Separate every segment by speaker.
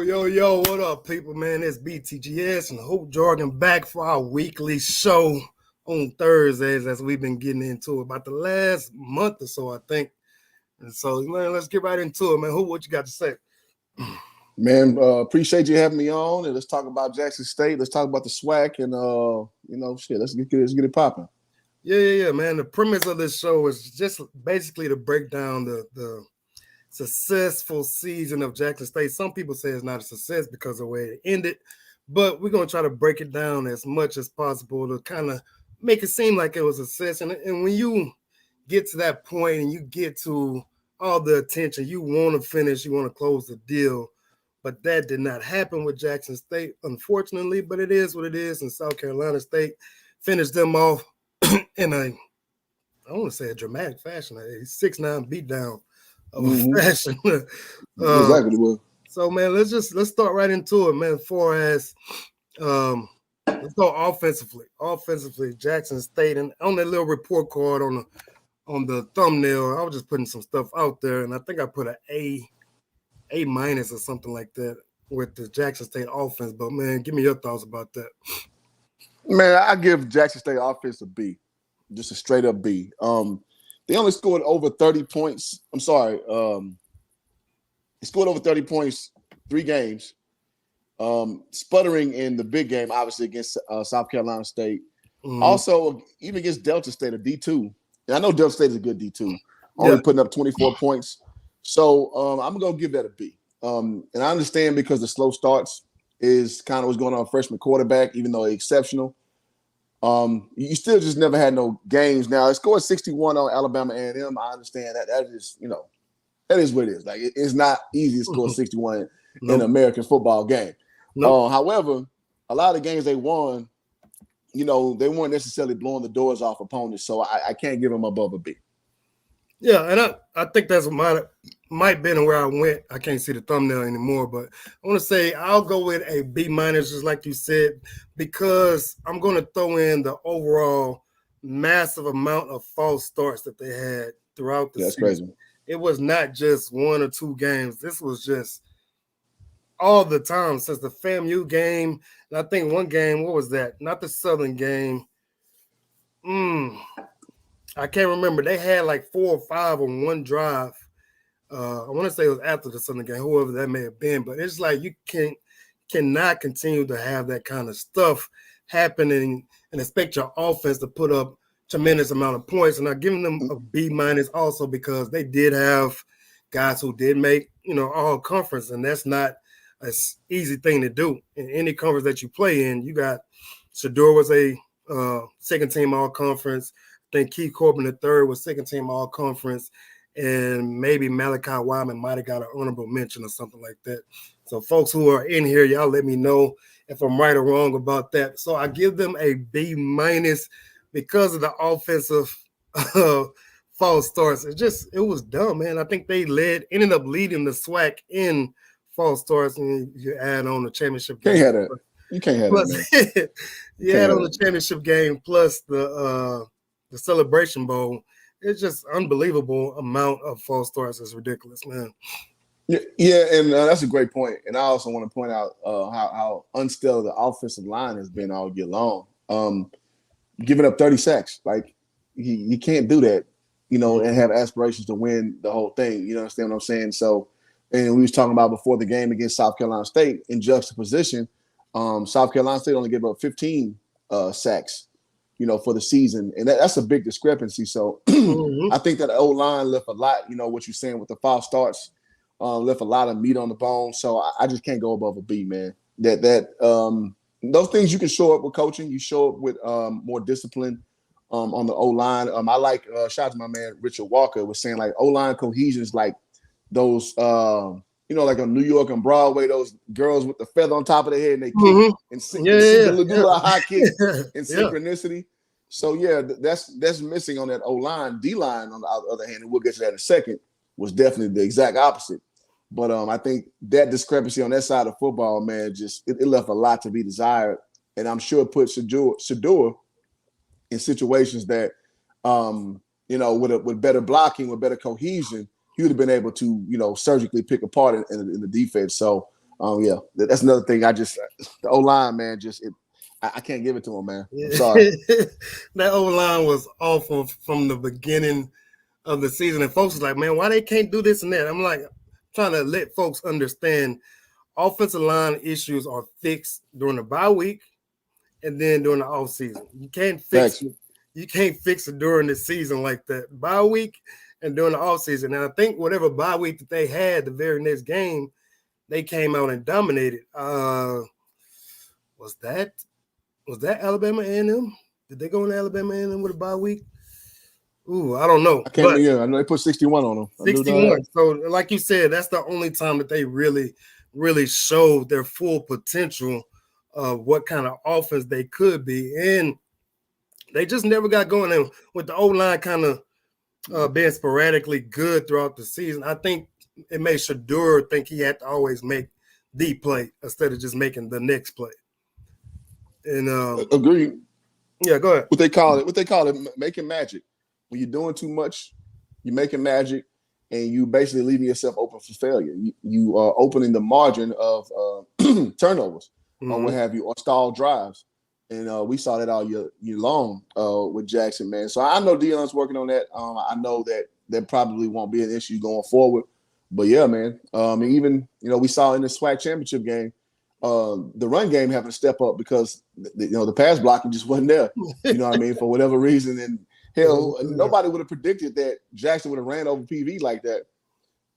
Speaker 1: Yo, what up, people, man? It's BTGS and Hope Jordan back for our weekly show on Thursdays as we've been getting into about the last month or so, I think. And so, man, let's get right into it, man. Hope, what you got to say?
Speaker 2: Man, appreciate you having me on, and let's talk about Jackson State. Let's talk about the SWAC, and let's get it popping.
Speaker 1: Yeah, man. The premise of this show is just basically to break down the successful season of Jackson State. Some people say it's not a success because of the way it ended, but we're going to try to break it down as much as possible to kind of make it seem like it was a success. And when you get to that point and you get to all the attention, you want to finish, you want to close the deal, but that did not happen with Jackson State, unfortunately, but it is what it is. And South Carolina State finished them off in I want to say a dramatic fashion, a 6-9 beatdown of fashion.
Speaker 2: Exactly.
Speaker 1: So, man, let's start right into it, man. As far as let's go offensively. Offensively, Jackson State, and on that little report card on the thumbnail, I was just putting some stuff out there, and I think I put an A minus or something like that with the Jackson State offense. But man, give me your thoughts about that.
Speaker 2: Man, I give Jackson State offense a B, just a straight up B. They only scored over 30 points. I'm sorry. They scored over 30 points 3 games. Sputtering in the big game, obviously, against South Carolina State. Also, even against Delta State, a D2. And I know Delta State is a good D2. Only putting up 24 points. So I'm going to give that a B. And I understand because the slow starts is kind of what's going on freshman quarterback, even though they're exceptional. You still just never had no games. Now, it scored 61 on Alabama A&M. I understand that. That is, that is what it is. Like, it's not easy to score 61 in an American football game. However, a lot of the games they won, they weren't necessarily blowing the doors off opponents. So I can't give them above a B.
Speaker 1: Yeah, and I think that's might been where I went. I can't see the thumbnail anymore, but I want to say I'll go with a B minus, just like you said, because I'm going to throw in the overall massive amount of false starts that they had throughout the season.
Speaker 2: Crazy.
Speaker 1: It was not just 1 or 2 games. This was just all the time since the FAMU game. And I think one game, what was that? Not the Southern game. I can't remember. They had like 4 or 5 on one drive. I want to say it was after the Southern game, whoever that may have been. But it's like you cannot continue to have that kind of stuff happening and expect your offense to put up tremendous amount of points. And I'm giving them a B minus also because they did have guys who did make, all conference, and that's not an easy thing to do. In any conference that you play in, you got Shador was a second team all conference. I think Keith Corbin III was second team all conference, and maybe Malachi Wyman might have got an honorable mention or something like that. So folks who are in here, y'all let me know if I'm right or wrong about that. So I give them a B minus because of the offensive false starts. It was dumb, man. I think they ended up leading the SWAC in false starts, and you add on the championship game.
Speaker 2: You can't have that, man.
Speaker 1: You add on the championship game plus the Celebration Bowl. It's just unbelievable amount of false starts. It's ridiculous, man.
Speaker 2: Yeah, and that's a great point. And I also want to point out how unstellar the offensive line has been all year long. Giving up 30 sacks, like you can't do that, and have aspirations to win the whole thing. You understand what I'm saying? So, and we was talking about before the game against South Carolina State in juxtaposition. South Carolina State only gave up 15 sacks, for the season, and that's a big discrepancy. So, I think that the O-line left a lot. What you're saying with the false starts. Left a lot of meat on the bone, so I just can't go above a B, man. Those things you can show up with coaching. You show up with more discipline on the O-line. I like shout out to my man Richard Walker was saying like O-line cohesion is like those like on New York and Broadway, those girls with the feather on top of their head and they kick and do a little high kick and synchronicity. So yeah, that's missing on that O-line. D-line on the other hand, and we'll get to that in a second, was definitely the exact opposite. But I think that discrepancy on that side of football, man, just it left a lot to be desired. And I'm sure it put Shador in situations that, with better blocking, with better cohesion, he would have been able to, surgically pick apart in the defense. So Yeah, that's another thing. The O line, man, I can't give it to him, man. I'm
Speaker 1: Yeah.
Speaker 2: sorry.
Speaker 1: That O line was awful from the beginning of the season, and folks was like, "Man, why they can't do this and that?" I'm like, trying to let folks understand offensive line issues are fixed during the bye week and then during the off season. You can't fix
Speaker 2: Thanks.
Speaker 1: it. You can't fix it during the season like that. Bye week and during the off season. And I think whatever bye week that they had, the very next game, they came out and dominated. Was that Alabama A&M? Did they go into Alabama A&M with a bye week? Ooh, I don't know.
Speaker 2: I can't
Speaker 1: But
Speaker 2: remember. I know they put 61 on them. I do know
Speaker 1: 61.
Speaker 2: that.
Speaker 1: So, like you said, that's the only time that they really showed their full potential of what kind of offense they could be. And they just never got going. And with the O-line kind of being sporadically good throughout the season, I think it made Shador think he had to always make the play instead of just making the next play. And
Speaker 2: Agreed.
Speaker 1: yeah, go ahead.
Speaker 2: What they call it, making magic. When you're doing too much, you're making magic, and you basically leaving yourself open for failure. You are opening the margin of turnovers or what have you, or stalled drives. And we saw that all year long with Jackson, man. So I know Deion's working on that. I know that probably won't be an issue going forward. But yeah, man. Even we saw in the SWAC championship game, the run game having to step up because the pass blocking just wasn't there. You know what I mean? For whatever reason, and hell, nobody would have predicted that Jackson would have ran over PV like that.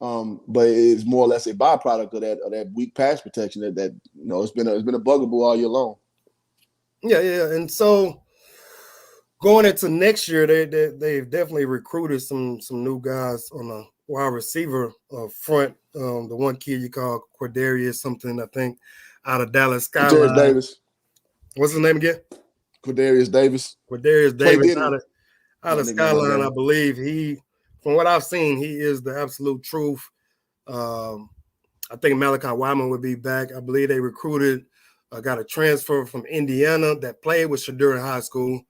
Speaker 2: But it's more or less a byproduct of that weak pass protection that it's been a bugaboo all year long.
Speaker 1: Yeah, and so going into next year, they've definitely recruited some new guys on the wide receiver front. The one kid you call Quadarius something, I think, out of Dallas Skyline.
Speaker 2: Quadarius Davis.
Speaker 1: What's his name again?
Speaker 2: Quadarius Davis.
Speaker 1: Quadarius Davis out of
Speaker 2: nigga
Speaker 1: Skyline, I believe. From what I've seen, he is the absolute truth. I think Malachi Wyman would be back. I believe they recruited, got a transfer from Indiana that played with Shador in high school.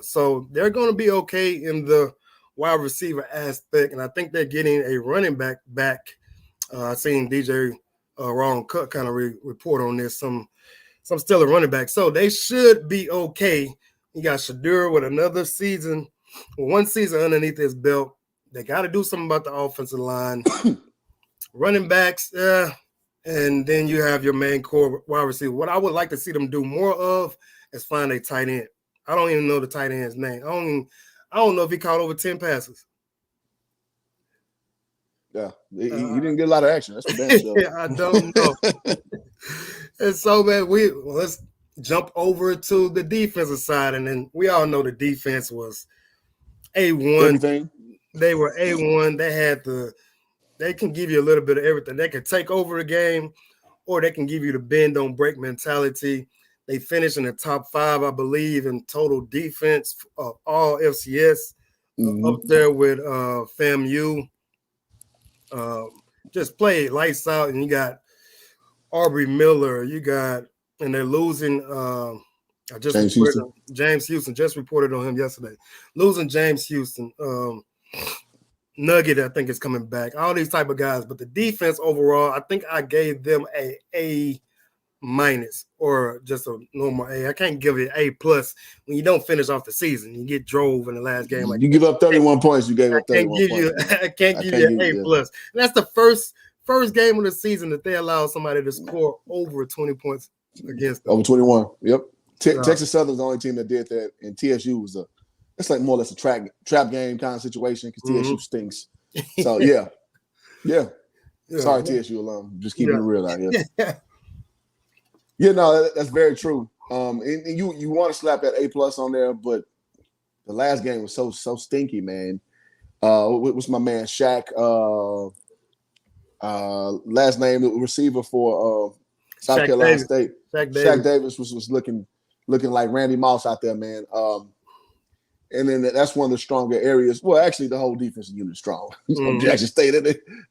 Speaker 1: So they're going to be okay in the wide receiver aspect, and I think they're getting a running back. I seen DJ Ron Cook kind of report on this. Some still a running back, so they should be okay. You got Shador with another season, one season underneath his belt. They got to do something about the offensive line, running backs, and then you have your main core wide receiver. What I would like to see them do more of is find a tight end. I don't even know the tight end's name. I don't know if he caught over 10 passes.
Speaker 2: Yeah, he didn't get a lot of action. That's for damn sure.
Speaker 1: Yeah, I don't know. And so, man, let's jump over to the defensive side, and then we all know the defense was A1.
Speaker 2: Everything.
Speaker 1: They were A1. They can give you a little bit of everything. They can take over the game, or they can give you the bend don't break mentality. They finished in the top 5, I believe, in total defense of all FCS, up there with FAMU. Just play lights out, and you got Aubrey Miller. And they're losing. James Houston. Just reported on him yesterday. Losing James Houston. Nugget, I think, is coming back. All these type of guys, but the defense overall, I think I gave them A- or just a normal A. I can't give it A+ when you don't finish off the season. You get drove in the last game.
Speaker 2: Like you give up 31 points. You gave up 31 points.
Speaker 1: I can't give you an A+. And that's the first game of the season that they allow somebody to score over 20 points against them.
Speaker 2: Over 21. Yep. Texas Southern's the only team that did that, and TSU was it's like more or less a trap game kind of situation because TSU stinks. So yeah. Sorry, TSU alum. Just keeping it real out here. Yeah, no, that's very true. And you want to slap that A+ on there, but the last game was so stinky, man. What's my man Shaq? Last name receiver for South Carolina State. Shaq Davis was looking like Randy Moss out there, man. And then that's one of the stronger areas. Well, actually, the whole defensive unit is strong. Jackson State,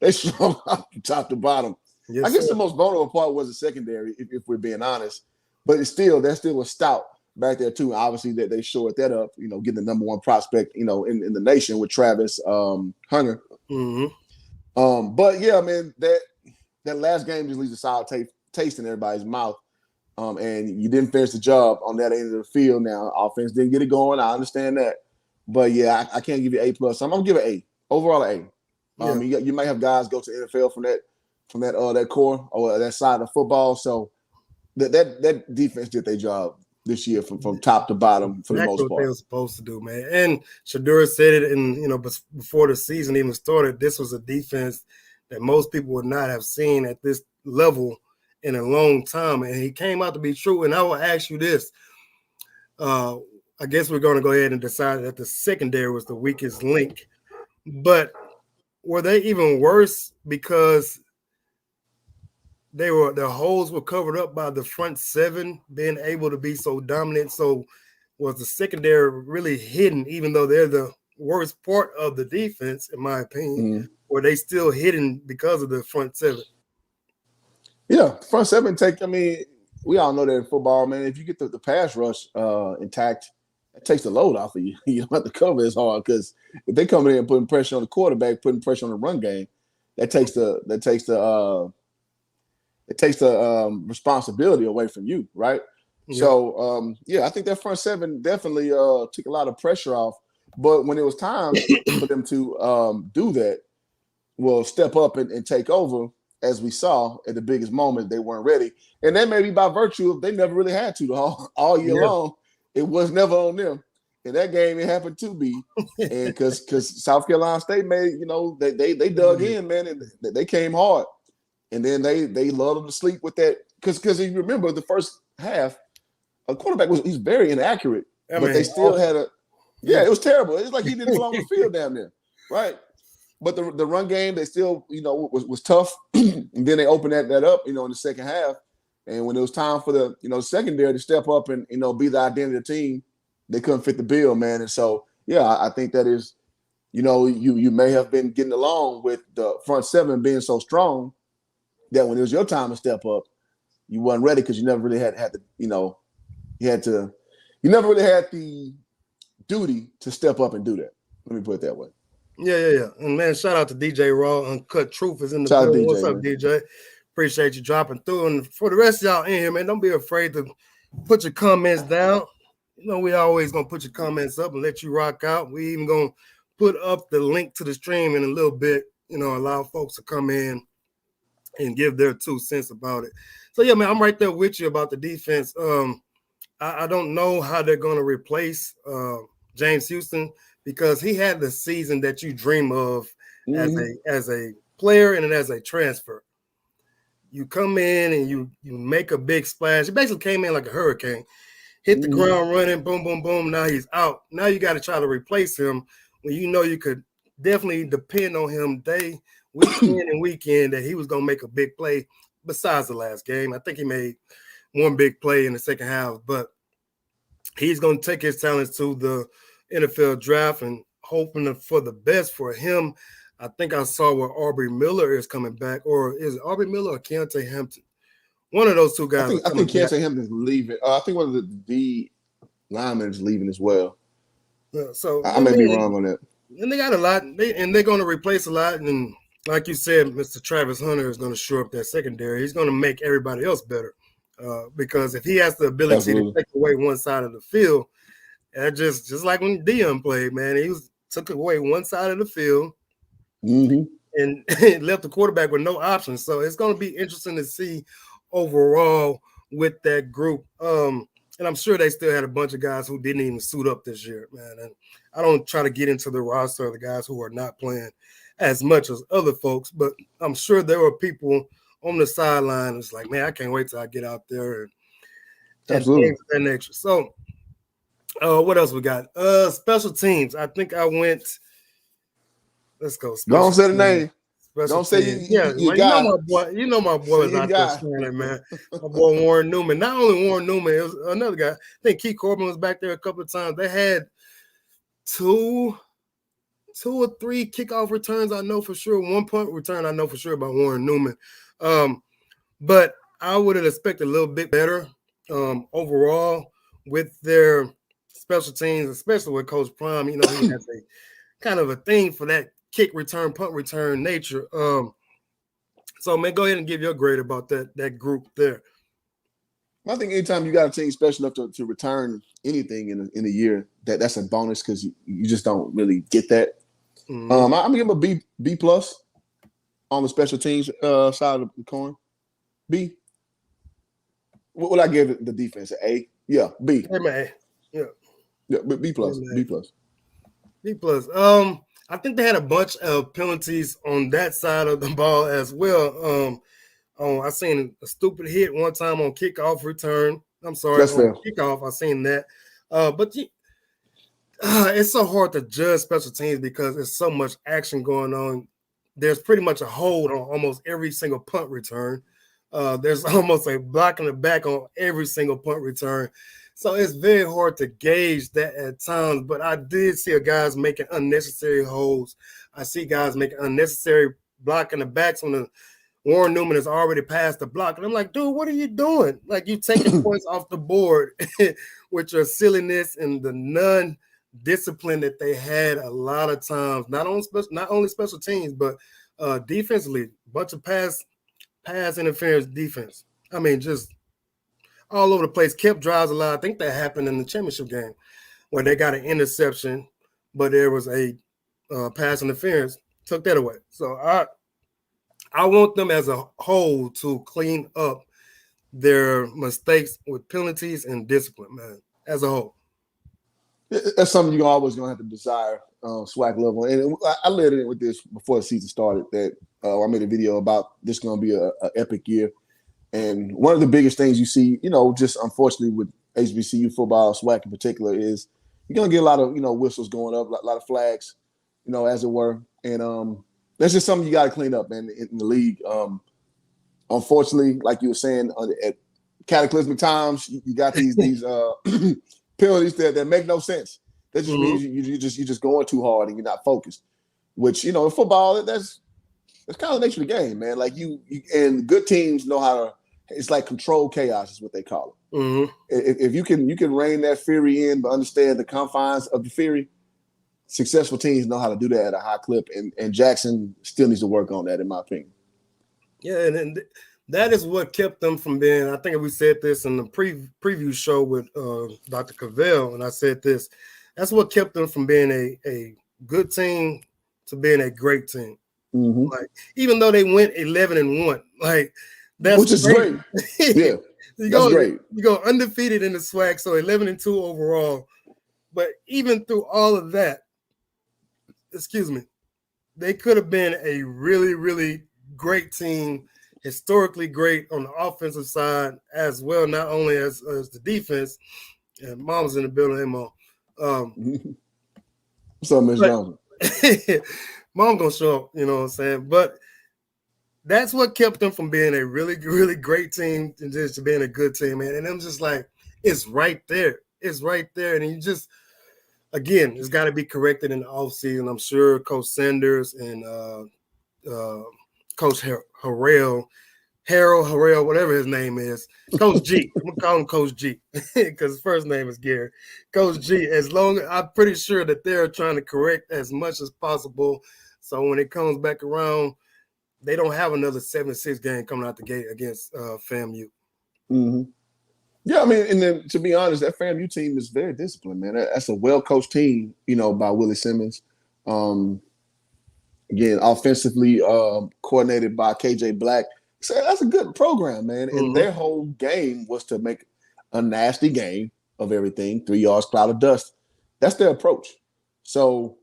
Speaker 2: they strong top to bottom. Yes, I guess the most vulnerable part was the secondary, if we're being honest. But they're still a stout back there too. Obviously, that they shored that up. Getting the number one prospect, in the nation with Travis Hunter. But yeah, man, that last game just leaves a sour taste in everybody's mouth. And you didn't finish the job on that end of the field. Now, offense didn't get it going. I understand that, but yeah, I can't give you A plus. I'm gonna give it A overall. A.
Speaker 1: Yeah.
Speaker 2: You might have guys go to the NFL from that core or that side of football. So that defense did their job this year from top to bottom for the
Speaker 1: Exactly
Speaker 2: most
Speaker 1: what they
Speaker 2: part.
Speaker 1: were supposed to do, man. And Shadura said it, before the season even started, this was a defense that most people would not have seen at this level in a long time, and he came out to be true. And I will ask you this: I guess we're going to go ahead and decide that the secondary was the weakest link, but were they even worse because their holes were covered up by the front seven being able to be so dominant? So was the secondary really hidden, even though they're the worst part of the defense, in my opinion?
Speaker 2: Mm-hmm.
Speaker 1: Were they still hidden because of the front seven?
Speaker 2: Yeah, front seven take. I mean, we all know that in football, man. If you get the pass rush intact, it takes the load off of you. You don't have to cover as hard because if they come in and putting pressure on the quarterback, putting pressure on the run game, that takes the responsibility away from you, right?
Speaker 1: Yep.
Speaker 2: So I think that front seven definitely took a lot of pressure off. But when it was time for them to do that, well, step up and take over, as we saw at the biggest moment, they weren't ready. And that may be by virtue of they never really had to all year long. It was never on them. In that game, it happened to be. And because South Carolina State made, they dug in, man, and they came hard. And then they lulled them to sleep with that. Because if you remember the first half, a quarterback he's very inaccurate. But they still had it was terrible. It's like he didn't belong on the field down there. Right. But the run game, they still, was tough. And then they opened that up, in the second half. And when it was time for the, secondary to step up and, be the identity of the team, they couldn't fit the bill, man. And so, I think that is, you may have been getting along with the front seven being so strong that when it was your time to step up, you wasn't ready because you never really had to, you never really had the duty to step up and do that. Let me put it that way.
Speaker 1: Yeah. And man, shout out to DJ Raw. Uncut Truth is in the building. What's up, DJ? Appreciate you dropping through. And for the rest of y'all in here, man, don't be afraid to put your comments down. We always gonna put your comments up and let you rock out. We even gonna put up the link to the stream in a little bit, allow folks to come in and give their 2 cents about it. So yeah, man, I'm right there with you about the defense. I don't know how they're gonna replace James Houston, because he had the season that you dream of as a player and as a transfer. You come in and you make a big splash. He basically came in like a hurricane, hit the ground running, boom, boom, boom. Now he's out. Now you got to try to replace him when you could definitely depend on him week in and week in that he was going to make a big play. Besides the last game, I think he made one big play in the second half, but he's going to take his talents to the NFL draft and hoping for the best for him. I think I saw where Aubrey Miller is coming back, or is it Aubrey Miller or Keontae Hampton? One of those two guys.
Speaker 2: I think Keontae Hampton's leaving. I think one of the linemen is leaving as well.
Speaker 1: So
Speaker 2: I may be wrong on that.
Speaker 1: And they got a lot, and they're going to replace a lot. And like you said, Mr. Travis Hunter is going to shore up that secondary. He's going to make everybody else better, because if he has the ability to take away one side of the field, just like when Dion played, man, he took away one side of the field and left the quarterback with no options. So it's going to be interesting to see overall with that group. And I'm sure they still had a bunch of guys who didn't even suit up this year, man. And I don't try to get into the roster of the guys who are not playing as much as other folks, but I'm sure there were people on the sideline that's like, man, I can't wait till I get out there and things of that nature. So what else we got? Special teams. I think I went. Let's go.
Speaker 2: Don't say the name. Don't say
Speaker 1: you got. My boy. You know my boy was out there standing, man. My boy Warren Newman. Not only Warren Newman, it was another guy. I think Keith Corbin was back there a couple of times. They had two or three kickoff returns. I know for sure. 1 punt return. I know for sure about Warren Newman. But I would have expected a little bit better overall with their special teams, especially with Coach Prime. He has a kind of a thing for that kick return, punt return nature. So, man, go ahead and give your grade about that group there.
Speaker 2: I think anytime you got a team special enough to return anything in a year, that's a bonus because you just don't really get that.
Speaker 1: Mm-hmm.
Speaker 2: I'm gonna give him a B plus on the special teams side of the coin. B. What would I give the defense? An A? Yeah, B.
Speaker 1: Hey, man. Yeah.
Speaker 2: Yeah, B
Speaker 1: Yeah,
Speaker 2: plus.
Speaker 1: man.
Speaker 2: B plus.
Speaker 1: B plus. I think they had a bunch of penalties on that side of the ball as well. I seen a stupid hit one time on kickoff return. I'm sorry,
Speaker 2: That's
Speaker 1: on
Speaker 2: fair.
Speaker 1: kickoff. I seen that. But it's so hard to judge special teams because there's so much action going on. There's pretty much a hold on almost every single punt return. There's almost a block in the back on every single punt return. So it's very hard to gauge that at times. But I did see guys making unnecessary holds. I see guys making unnecessary block in the backs when the Warren Newman has already passed the block. And I'm like, dude, what are you doing? Like, you taking points off the board with your silliness and the non-discipline that they had a lot of times, not only special teams, but defensively, bunch of pass interference defense. I mean, just all over the place, kept drives alive. I think that happened in the championship game where they got an interception, but there was a pass interference, took that away. So I want them as a whole to clean up their mistakes with penalties and discipline, man, as a whole.
Speaker 2: That's something you're always going to have to desire, swag level. And I led it with this before the season started that I made a video about this going to be an epic year. And one of the biggest things you see, just unfortunately with HBCU football, SWAC in particular, is you're going to get a lot of, whistles going up, a lot of flags, as it were. And that's just something you got to clean up, man, in the league. Unfortunately, like you were saying, at cataclysmic times, you got these penalties that make no sense. That just means you're just going too hard and you're not focused. Which in football, that's kind of the nature of the game, man. Like you and good teams know how to. It's like controlled chaos is what they call it.
Speaker 1: Mm-hmm.
Speaker 2: If you can rein that fury in, but understand the confines of the fury, successful teams know how to do that at a high clip. And Jackson still needs to work on that, in my opinion.
Speaker 1: Yeah, and that is what kept them from being. I think we said this in the preview show with Dr. Cavell, and I said this. That's what kept them from being a good team to being a great team.
Speaker 2: Mm-hmm.
Speaker 1: Like, even though they went 11-1, like that's
Speaker 2: which is great. Yeah, that's great.
Speaker 1: You go undefeated in the SWAC, so 11-2 overall. But even through all of that, they could have been a really, really great team, historically great on the offensive side as well, not only as the defense. And Mom's in the building, hey, Mom.
Speaker 2: What's up, Miss Johnson?
Speaker 1: Mom gonna show up, you know what I'm saying? But that's what kept them from being a really, really great team and just being a good team, man. And I'm just like, it's right there. It's right there. And you just, again, it's got to be corrected in the offseason. I'm sure Coach Sanders and Coach Harrell, whatever his name is, Coach G. I'm gonna call him Coach G because his first name is Gary. Coach G. I'm pretty sure that they're trying to correct as much as possible. So when it comes back around, they don't have another 7-6 game coming out the gate against FAMU.
Speaker 2: Mm-hmm. Yeah, I mean, and then to be honest, that FAMU team is very disciplined, man. That's a well-coached team, by Willie Simmons. Again, offensively coordinated by KJ Black. So that's a good program, man. And their whole game was to make a nasty game of everything, 3 yards, cloud of dust. That's their approach. So,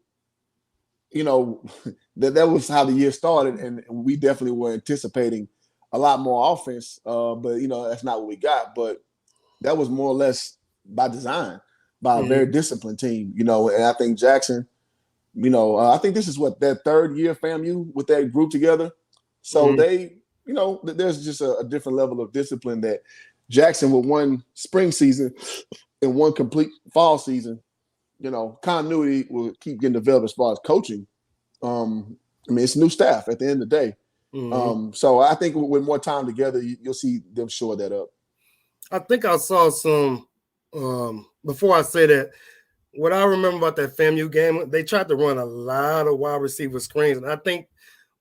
Speaker 2: that was how the year started, and we definitely were anticipating a lot more offense. But that's not what we got. But that was more or less by design, by a very disciplined team. And I think Jackson, I think this is their third year FAMU with that group together. So they, there's just a different level of discipline that Jackson with one spring season and one complete fall season, continuity will keep getting developed as far as coaching. It's new staff at the end of the day. So I think with more time together, you'll see them shore that up.
Speaker 1: I think I saw some, before I say that, what I remember about that FAMU game, they tried to run a lot of wide receiver screens. And I think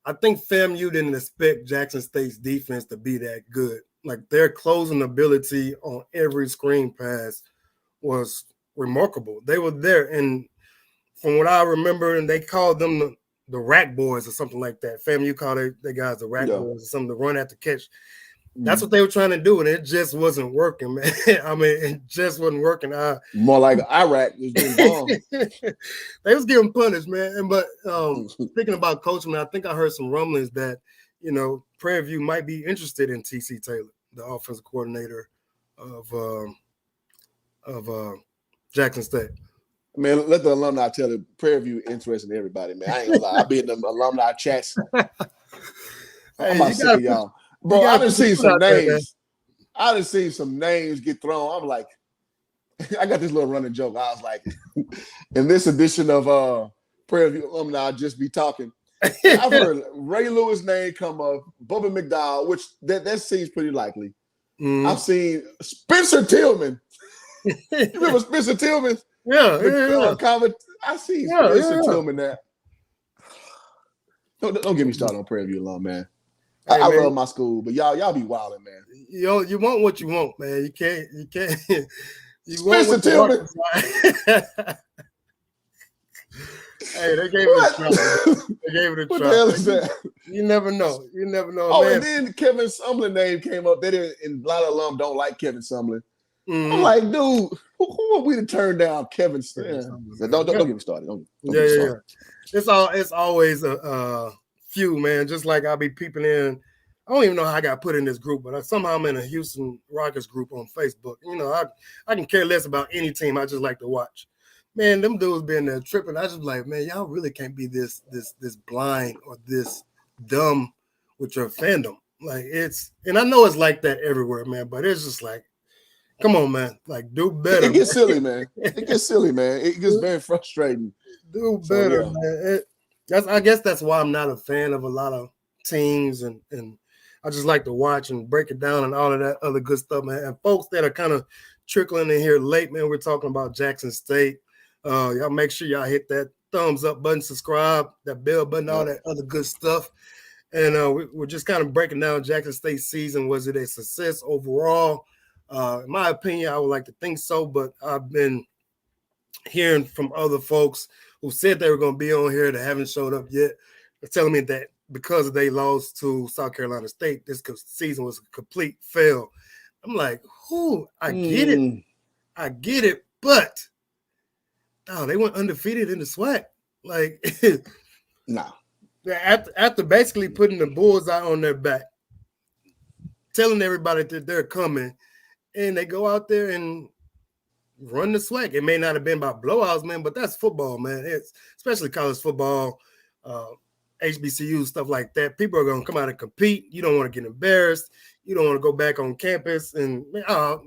Speaker 1: I think FAMU didn't expect Jackson State's defense to be that good. Like their closing ability on every screen pass was remarkable. They were there, and from what I remember, and they called them the rack boys or something like that. FAMU called the guys the rack boys or something to run at the catch. That's what they were trying to do, and it just wasn't working, man. I mean, it just wasn't working.
Speaker 2: More like Iraq was getting bombed.
Speaker 1: They was getting punished, man. But thinking about coaching, I think I heard some rumblings that, Prairie View might be interested in T.C. Taylor, the offensive coordinator of Jackson State.
Speaker 2: Man, let the alumni tell the Prairie View interesting to everybody, man. I ain't gonna lie. I be in them alumni chats. I'm about sick of y'all. Bro, I done seen some names. I done seen some names get thrown. I'm like, I got this little running joke. I was like, in this edition of Prairie View alumni, I'll just be talking. I've heard Ray Lewis' name come up, Bubba McDowell, which that seems pretty likely. I've seen Spencer Tillman. You remember Spencer Tillman?
Speaker 1: Yeah.
Speaker 2: I see Spencer Tillman there. Don't get me started on Prairie View alum, man. Hey, I love my school, but y'all be wilding, man.
Speaker 1: You want what you want, man. You can't. You
Speaker 2: Spencer Tillman.
Speaker 1: Hey, they gave it a try. They gave it a try.
Speaker 2: What the hell is that?
Speaker 1: You never know.
Speaker 2: Oh,
Speaker 1: man.
Speaker 2: And then Kevin Sumlin name came up. They didn't, and a lot of alum don't like Kevin Sumlin. I'm like, dude, who are we to turn down Kevin Sumlin? Don't get me started. Don't get me started.
Speaker 1: It's always a few, man. Just like I'll be peeping in. I don't even know how I got put in this group, but somehow I'm in a Houston Rockets group on Facebook. I can care less about any team. I just like to watch. Man, them dudes being there tripping. I just like, man, y'all really can't be this blind or this dumb with your fandom. Like and I know it's like that everywhere, man. But it's just like, come on, man. Like, do better.
Speaker 2: It gets silly, man. It gets silly, man. It gets very frustrating.
Speaker 1: Do better, man. I guess that's why I'm not a fan of a lot of teams, and I just like to watch and break it down and all of that other good stuff, man. And folks that are kind of trickling in here late, man, we're talking about Jackson State. Y'all make sure y'all hit that thumbs up button, subscribe, that bell button, all that other good stuff. And we're just kind of breaking down Jackson State's season. Was it a success overall? In my opinion, I would like to think so, but I've been hearing from other folks who said they were going to be on here that haven't showed up yet. They're telling me that because they lost to South Carolina State, this season was a complete fail. I'm like, I get it, but they went undefeated in the SWAC. Like,
Speaker 2: no.
Speaker 1: After basically putting the bullseye on their back, telling everybody that they're coming, and they go out there and run the SWAC. It may not have been by blowouts, man, but that's football, man. It's especially college football, HBCU, stuff like that. People are going to come out and compete. You don't want to get embarrassed. You don't want to go back on campus and,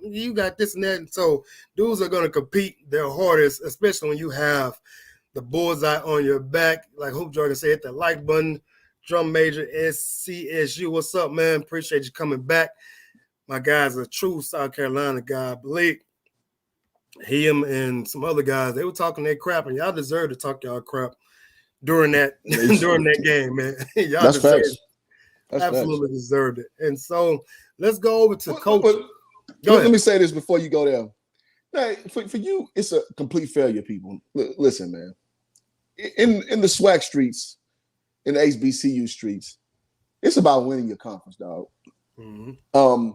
Speaker 1: you got this and that. And so dudes are going to compete their hardest, especially when you have the bullseye on your back. Like Hoop Jordan said, hit that like button. Drum Major SCSU. What's up, man? Appreciate you coming back. My guy's a true South Carolina guy, I believe. Him and some other guys, they were talking their crap, and y'all deserve to talk y'all crap during that game, man. Y'all
Speaker 2: That's facts.
Speaker 1: Absolutely deserved it. And so let's go over to Coach.
Speaker 2: Let me say this before you go there. Now, for you, it's a complete failure, people. Listen, man. In the SWAC streets, in the HBCU streets, it's about winning your conference, dog. Mm-hmm.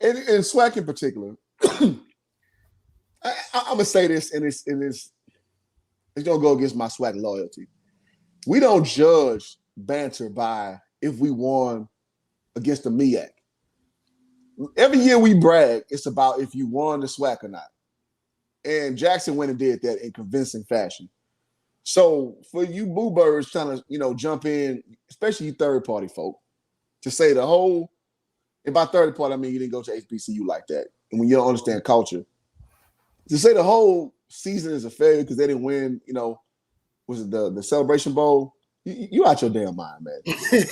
Speaker 2: And SWAC in particular, I'm gonna say this, and it's gonna go against my SWAC loyalty. We don't judge banter by if we won against the MEAC. Every year we brag, it's about if you won the SWAC or not. And Jackson went and did that in convincing fashion. So for you boo birds trying to, jump in, especially you third-party folk, to say the whole, and by third party, I mean you didn't go to HBCU like that. And when you don't understand culture, to say the whole season is a failure because they didn't win, was it the Celebration Bowl? You out your damn mind, man.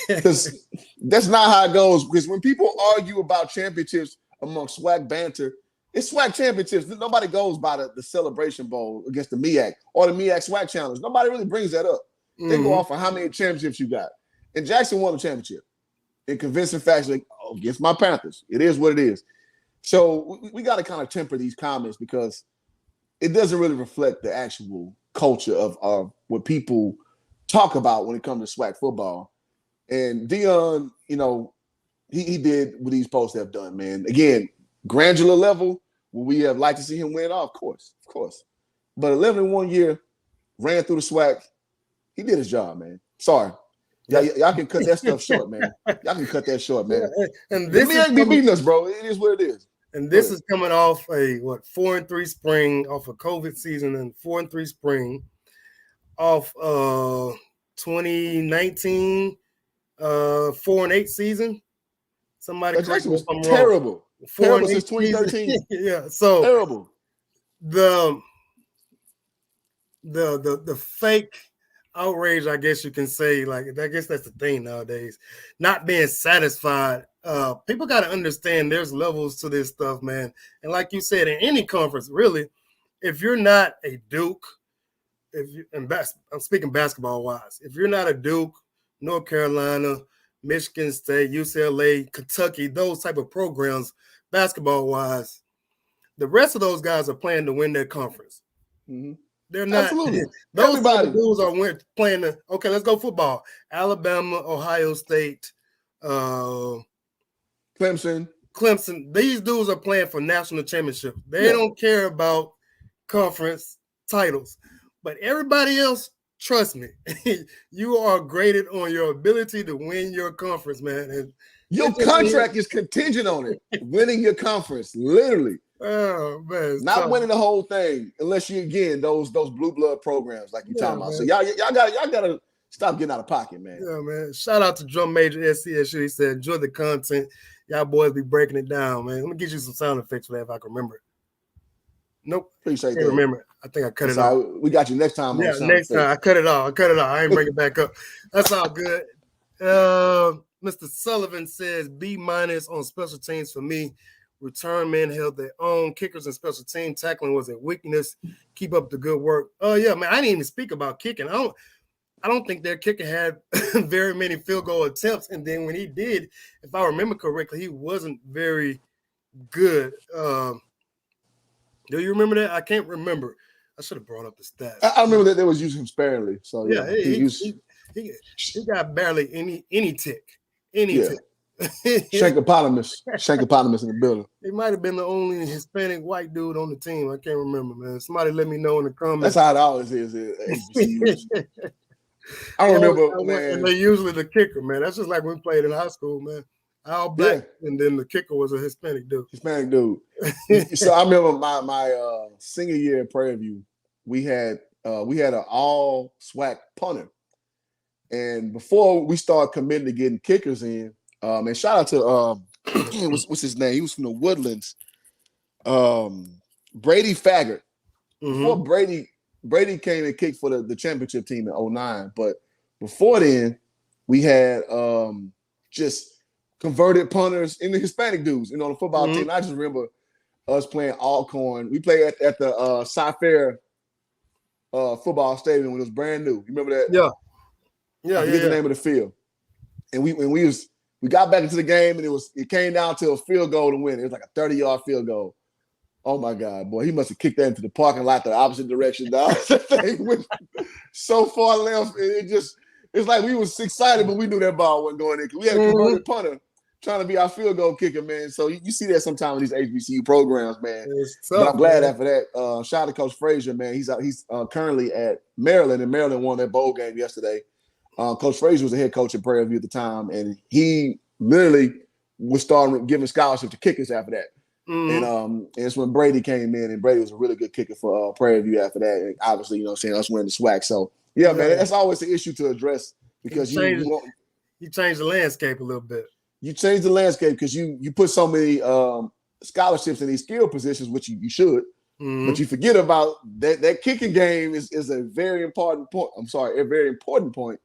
Speaker 2: Because that's not how it goes. Because when people argue about championships among SWAC banter, it's SWAC championships. Nobody goes by the Celebration Bowl against the MEAC or the MEAC SWAC Challenge. Nobody really brings that up. Mm-hmm. They go off of how many championships you got. And Jackson won the championship in convincing fashion, like, against my Panthers. It is what it is. So we got to kind of temper these comments because it doesn't really reflect the actual culture of what people talk about when it comes to SWAC football. And Dion, he did what he's supposed to have done, man. Again, granular level, would we have liked to see him win? Oh, of course. But 11 in 1 year, ran through the SWAC. He did his job, man. Sorry. Y'all can cut that stuff short, man. Y'all can cut that short, man.
Speaker 1: And this
Speaker 2: ain't be beating us, bro. It is what it is.
Speaker 1: And this is coming off a 4-3 spring off a COVID season and 4-3 spring off 2019 4-8 season. Somebody correct me if I'm wrong.
Speaker 2: Terrible. Terrible since 2013.
Speaker 1: Yeah, so
Speaker 2: terrible.
Speaker 1: The fake outrage, I guess you can say, like, I guess that's the thing nowadays. Not being satisfied. People got to understand there's levels to this stuff, man. And like you said, in any conference, really, if you're not a Duke, I'm speaking basketball wise, if you're not a Duke, North Carolina, Michigan State, UCLA, Kentucky, those type of programs, basketball wise, the rest of those guys are playing to win their conference.
Speaker 2: Mm-hmm.
Speaker 1: They're not.
Speaker 2: Absolutely.
Speaker 1: Those dudes are playing the. Okay, let's go football. Alabama, Ohio State,
Speaker 2: Clemson.
Speaker 1: These dudes are playing for national championship. They don't care about conference titles. But everybody else, trust me, you are graded on your ability to win your conference, man. And
Speaker 2: your contract is contingent on it. Winning your conference, literally.
Speaker 1: Oh, man,
Speaker 2: not winning the whole thing unless you, again, those blue blood programs like you're talking about.
Speaker 1: Man.
Speaker 2: So y'all gotta stop getting out of pocket, man.
Speaker 1: Yeah, man. Shout out to Drum Major SCSU. He said, enjoy the content. Y'all boys be breaking it down, man. Let me get you some sound effects for that if I can remember it. Nope.
Speaker 2: Appreciate that.
Speaker 1: Remember it. I think I cut it off.
Speaker 2: We got you next time.
Speaker 1: Yeah, next time. I cut it off. I ain't bring it back up. That's all good. Mr. Sullivan says B- on special teams for me. Return men held their own. Kickers and special team tackling was a weakness. Keep up the good work. Oh yeah, man. I didn't even speak about kicking. I don't think their kicker had very many field goal attempts. And then when he did, if I remember correctly, he wasn't very good. Do you remember that? I can't remember. I should have brought up the stats.
Speaker 2: I remember that they was using him sparingly. So
Speaker 1: yeah, he got barely any tick. Tick.
Speaker 2: Shankopotamus in the building.
Speaker 1: He might have been the only Hispanic white dude on the team. I can't remember, man. Somebody let me know in the comments.
Speaker 2: That's how it always is. I remember, man.
Speaker 1: And they're usually the kicker, man. That's just like when we played in high school, man. All black, and then the kicker was a Hispanic dude.
Speaker 2: So I remember my senior year in Prairie View, we had an all SWAC punter. And before we started committing to getting kickers in, and shout out to what's his name? He was from the Woodlands. Brady Faggart. Before Brady came and kicked for the championship team in 2009. But before then, we had just converted punters and the Hispanic dudes, the football team. I just remember us playing Alcorn. We played at the Cy-Fair football stadium when it was brand new. You remember that?
Speaker 1: Yeah.
Speaker 2: I forget the name of the field. And we got back into the game, and it came down to a field goal to win. It was like a 30-yard field goal. Oh my God, boy, he must have kicked that into the parking lot the opposite direction, dog. That thing went so far left, and it's like we was excited, but we knew that ball wasn't going in. We had a converted punter trying to be our field goal kicker, man. So you see that sometimes in these HBCU programs, man. But I'm glad after that. Shout out to Coach Frazier, man. He's currently at Maryland, and Maryland won that bowl game yesterday. Coach Frazier was the head coach at Prairie View at the time, and he literally was starting giving scholarships to kickers after that. And it's when Brady came in, and Brady was a really good kicker for Prairie View after that. And obviously, us winning the SWAC. So man, that's always an issue to address because you
Speaker 1: change the landscape a little bit.
Speaker 2: You change the landscape because you put so many scholarships in these skill positions, which you should, but you forget about that kicking game is a very important point. A very important point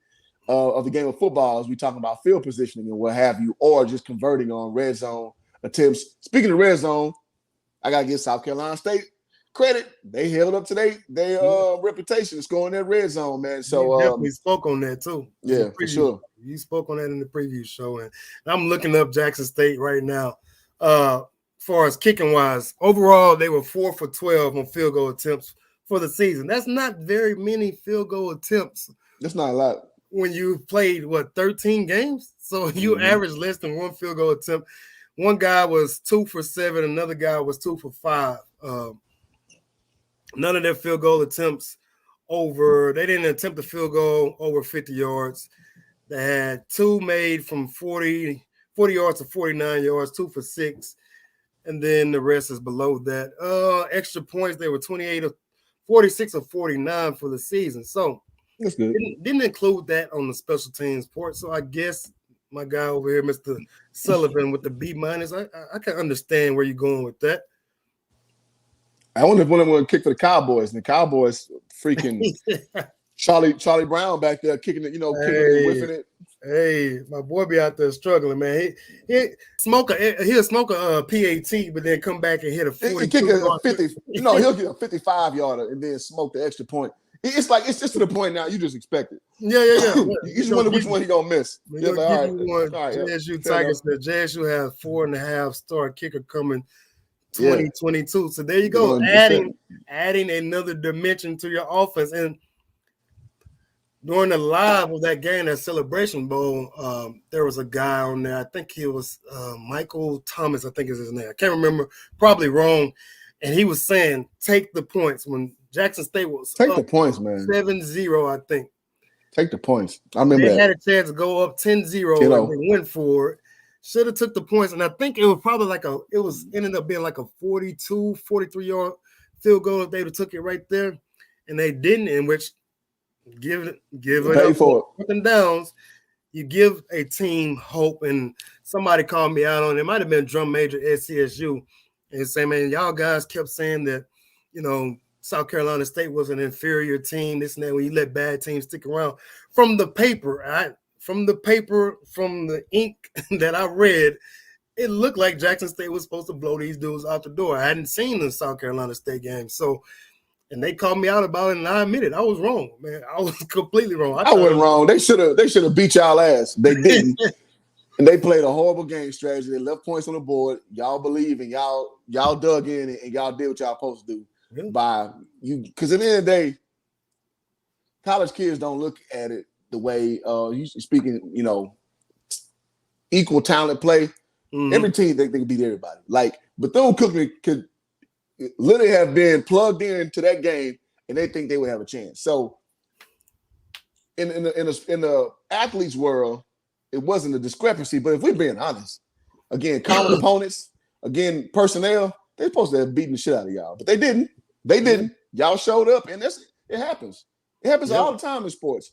Speaker 2: of the game of football as we talking about field positioning and what have you, or just converting on red zone attempts. Speaking of red zone, I gotta give South Carolina State credit, they held up to their reputation of scoring that red zone, man. So
Speaker 1: you definitely spoke on that too.
Speaker 2: Yeah, for sure.
Speaker 1: You spoke on that in the preview show, and I'm looking up Jackson State right now. As far as kicking wise, overall they were 4 for 12 on field goal attempts for the season. That's not very many field goal attempts.
Speaker 2: That's not a lot
Speaker 1: when you played 13 games, so you average less than one field goal attempt. One guy was 2 for 7, another guy was 2 for 5. None of their field goal attempts they didn't attempt a field goal over 50 yards. They had 2 made from 40 yards to 49 yards, 2 for 6. And then the rest is below that. Extra points, they were 46 or 49 for the season. So
Speaker 2: that's good.
Speaker 1: Didn't include that on the special teams part. So I guess my guy over here, Mr. Sullivan, with the B-, I can understand where you're going with that.
Speaker 2: I wonder if one of them would kick for the Cowboys. And the Cowboys freaking Charlie Brown back there kicking it, kicking it, whiffing it.
Speaker 1: Hey, my boy be out there struggling, man. He'll smoke a PAT, but then come back and hit a 40.
Speaker 2: He kick a 50. He'll get a 55-yarder and then smoke the extra point. It's just to the point now. You just expect it.
Speaker 1: Yeah.
Speaker 2: You just wonder which one he gonna miss.
Speaker 1: You're like, all right. JSU Tigers said JSU has 4.5-star kicker coming 2022. So there you go, 100%. adding another dimension to your offense. And during the live of that game, that Celebration Bowl, there was a guy on there. I think he was Michael Thomas. I think is his name. I can't remember. Probably wrong. And he was saying, take the points when Jackson State was
Speaker 2: take the points, man.
Speaker 1: 7-0, I think.
Speaker 2: Take the points. I remember
Speaker 1: they had a chance to go up 10-0 and they went for it. Should have took the points. And I think it was probably ended up being like a 42, 43-yard field goal if they would have took it right there. And they didn't, in which give it up for and downs. You give a team hope. And somebody called me out on it. It might have been Drum Major at CSU and saying, man, y'all guys kept saying that, South Carolina State was an inferior team, this and that, when you let bad teams stick around. From the paper, from the ink that I read, it looked like Jackson State was supposed to blow these dudes out the door. I hadn't seen the South Carolina State game. So, and they called me out about it, and I admit it. I was wrong, man. I was completely wrong.
Speaker 2: I wasn't wrong. They should have beat y'all ass. They didn't. And they played a horrible game strategy. They left points on the board. Y'all believe and y'all dug in and y'all did what y'all supposed to do. By you, because at the end of the day, college kids don't look at it the way speaking, equal talent play. Mm-hmm. Every team they can beat everybody. Like Bethune-Cookman could literally have been plugged into that game, and they think they would have a chance. So, in the athletes' world, it wasn't a discrepancy. But if we're being honest, again, common opponents, again, personnel, they're supposed to have beaten the shit out of y'all, but they didn't. They didn't. Y'all showed up, and it happens. It happens all the time in sports.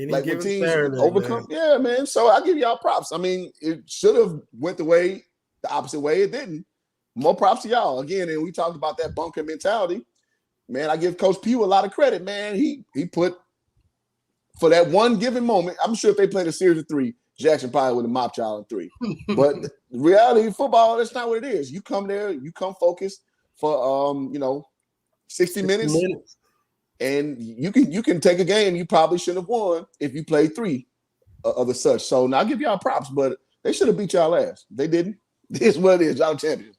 Speaker 2: Like when teams overcome. Man. Yeah, man. So I give y'all props. I mean, it should have went the opposite way. It didn't. More props to y'all. Again, and we talked about that bunker mentality. Man, I give Coach Pugh a lot of credit, man. He put, for that one given moment, I'm sure if they played a series of 3, Jackson probably would have mopped y'all in 3. But the reality of football, that's not what it is. You come there, you come focused for 60 minutes, and you can take a game you probably should have won if you played 3 of the such. So now I'll give y'all props, but they should have beat y'all ass. They didn't. It's what it is. Y'all champions.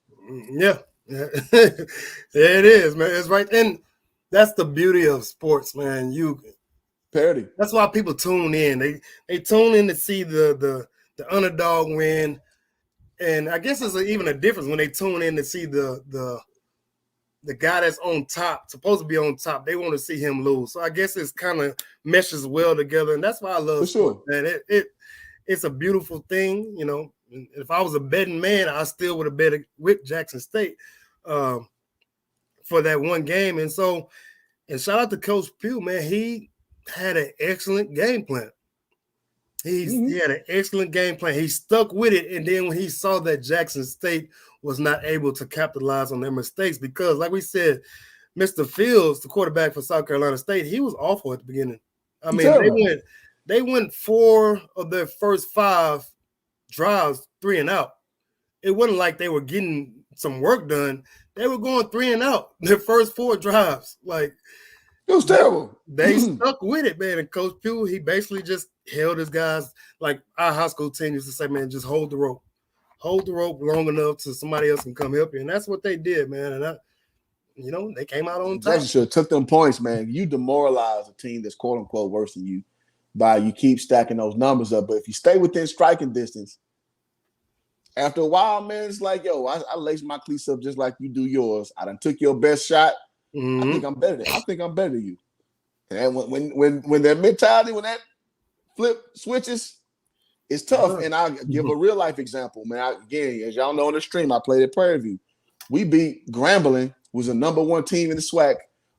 Speaker 1: Yeah. It is, man. It's right. And that's the beauty of sports, man.
Speaker 2: Parody.
Speaker 1: That's why people tune in. They tune in to see the underdog win. And I guess there's even a difference when they tune in to see the guy that's on top, supposed to be on top. They want to see him lose. So I guess it's kind of meshes well together. And that's why I love sports, man. It's a beautiful thing, If I was a betting man, I still would have bet with Jackson State for that one game. And shout out to Coach Pugh, man. He had an excellent game plan. He had an excellent game plan. He stuck with it. And then when he saw that Jackson State was not able to capitalize on their mistakes, because like we said, Mr. Fields, the quarterback for South Carolina State, he was awful at the beginning. I mean, they went 4 of their first 5 drives 3 and out. It wasn't like they were getting some work done. They were going 3 and out their first 4 drives. Like,
Speaker 2: it was terrible.
Speaker 1: They stuck with it, man. And Coach Pugh, he basically just held his guys. Like our high school team used to say, man, just hold the rope. Hold the rope long enough so somebody else can come help you. And that's what they did, man. And they came out on top.
Speaker 2: They should have took them points, man. You demoralize a team that's quote unquote worse than you by you keep stacking those numbers up. But if you stay within striking distance, after a while, man, it's like, yo, I lace my cleats up just like you do yours. I done took your best shot. I think I'm better than you. And when that mentality, when that flip switches, it's tough. And I'll give a real life example, man. Again, as y'all know on the stream, I played at Prairie View. We beat Grambling, was the #1 team in the SWAC.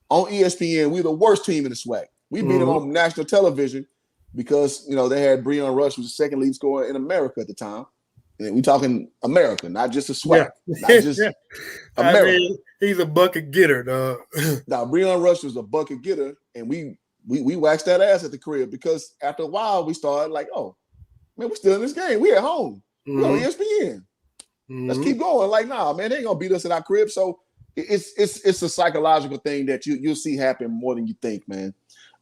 Speaker 2: On ESPN, we were the worst team in the SWAC. We beat them on national television because, they had Breon Rush, who was the second lead scorer in America at the time. And we talking America, not just a SWAC. Yeah. Not just America.
Speaker 1: I mean, he's a bucket getter, dog.
Speaker 2: Now, Breon Rush was a bucket getter, and we waxed that ass at the crib because after a while we started like, oh, man, we're still in this game. We at home. We're on ESPN. Let's keep going. Like, nah, man, they ain't gonna beat us in our crib. So it's a psychological thing that you'll see happen more than you think, man.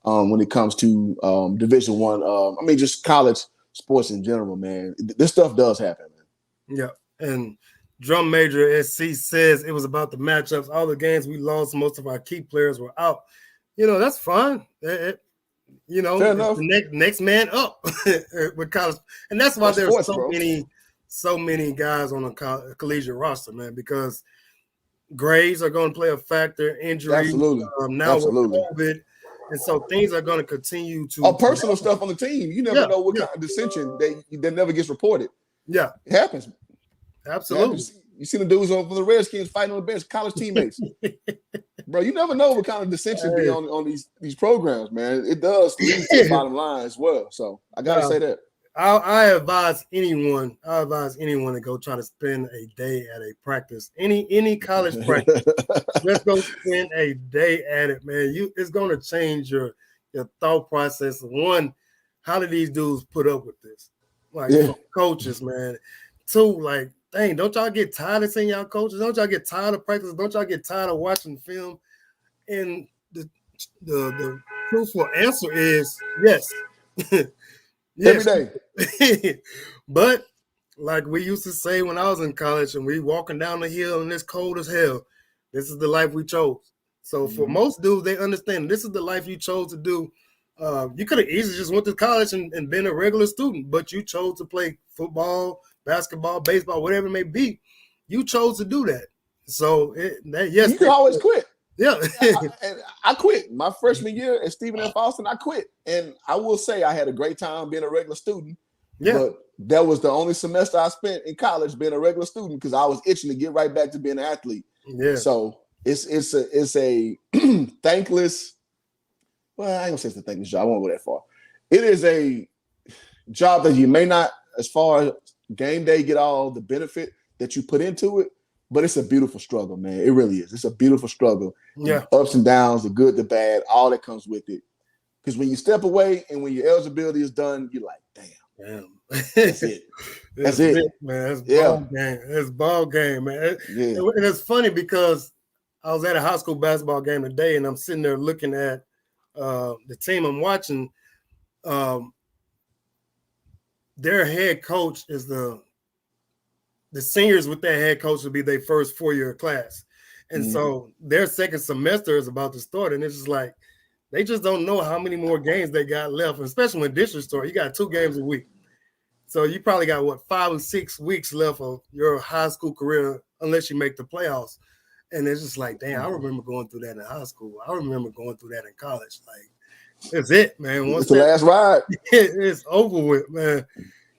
Speaker 2: When it comes to Division I, just college sports in general, man. This stuff does happen, man.
Speaker 1: Yeah, and Drum Major SC says it was about the matchups. All the games we lost, most of our key players were out. That's fine. Fair enough. The next man up with college, and that's why there's so many guys on a collegiate roster, man. Because grades are going to play a factor. Injuries, now with COVID. And so things are going to continue to
Speaker 2: personal stuff on the team. You never know what kind of dissension that never gets reported.
Speaker 1: Yeah,
Speaker 2: it happens.
Speaker 1: Absolutely.
Speaker 2: You see the dudes from the Redskins fighting on the bench, college teammates. Bro, you never know what kind of dissension be on these programs, man. It does lead to the bottom line as well. So I gotta say that.
Speaker 1: I advise anyone to go try to spend a day at a practice. Any college practice. Let's go spend a day at it, man. It's gonna change your thought process. One, how do these dudes put up with this? Like coaches, man. Two, like, dang, don't y'all get tired of seeing y'all coaches? Don't y'all get tired of practice? Don't y'all get tired of watching film? And the truthful answer is yes.
Speaker 2: Yes. Every
Speaker 1: day. But like we used to say when I was in college and we walking down the hill and it's cold as hell, this is the life we chose. So for most dudes, they understand this is the life you chose to do. You could have easily just went to college and been a regular student, but you chose to play football, basketball, baseball, whatever it may be. You chose to do that. So yes,
Speaker 2: you can always quit.
Speaker 1: Yeah.
Speaker 2: I quit my freshman year at Stephen F. Austin. I quit. And I will say I had a great time being a regular student. Yeah. But that was the only semester I spent in college being a regular student because I was itching to get right back to being an athlete. Yeah. So it's a thankless. Well, I ain't gonna say it's a thankless job. I won't go that far. It is a job that you may not, as far as game day, get all the benefit that you put into it. But it's a beautiful struggle, man. It really is. It's a beautiful struggle. Yeah. The ups and downs, the good, the bad, all that comes with it. Because when you step away and when your eligibility is done, you're like, damn. That's it. That's it,
Speaker 1: man. That's ball game. That's ball game, man. Yeah. And it's funny because I was at a high school basketball game today, and I'm sitting there looking at the team I'm watching. Their head coach is the seniors with that head coach will be their first 4-year class. And so their second semester is about to start. And it's just like, they just don't know how many more games they got left, especially when district start. You got 2 games a week. So you probably got 5 or 6 weeks left of your high school career, unless you make the playoffs. And it's just like, damn, I remember going through that in high school. I remember going through that in college. Like, that's it, man.
Speaker 2: It's the last ride.
Speaker 1: It's over with, man.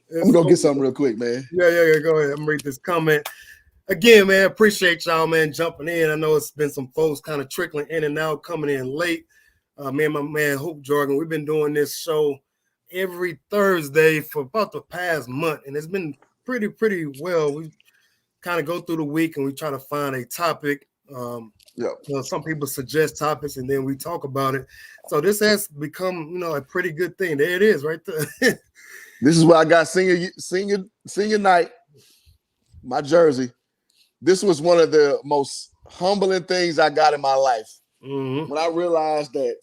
Speaker 2: I'm going to get something real quick, man.
Speaker 1: Yeah. Go ahead. I'm going to read this comment. Again, man, appreciate y'all, man, jumping in. I know it's been some folks kind of trickling in and out, coming in late. Me and my man, Hoop Jordan, we've been doing this show every Thursday for about the past month, and it's been pretty well. We kind of go through the week, and we try to find a topic. Some people suggest topics, and then we talk about it. So this has become, a pretty good thing. There it is right there.
Speaker 2: This is where I got senior night, my jersey. This was one of the most humbling things I got in my life
Speaker 1: Mm-hmm.
Speaker 2: when I realized that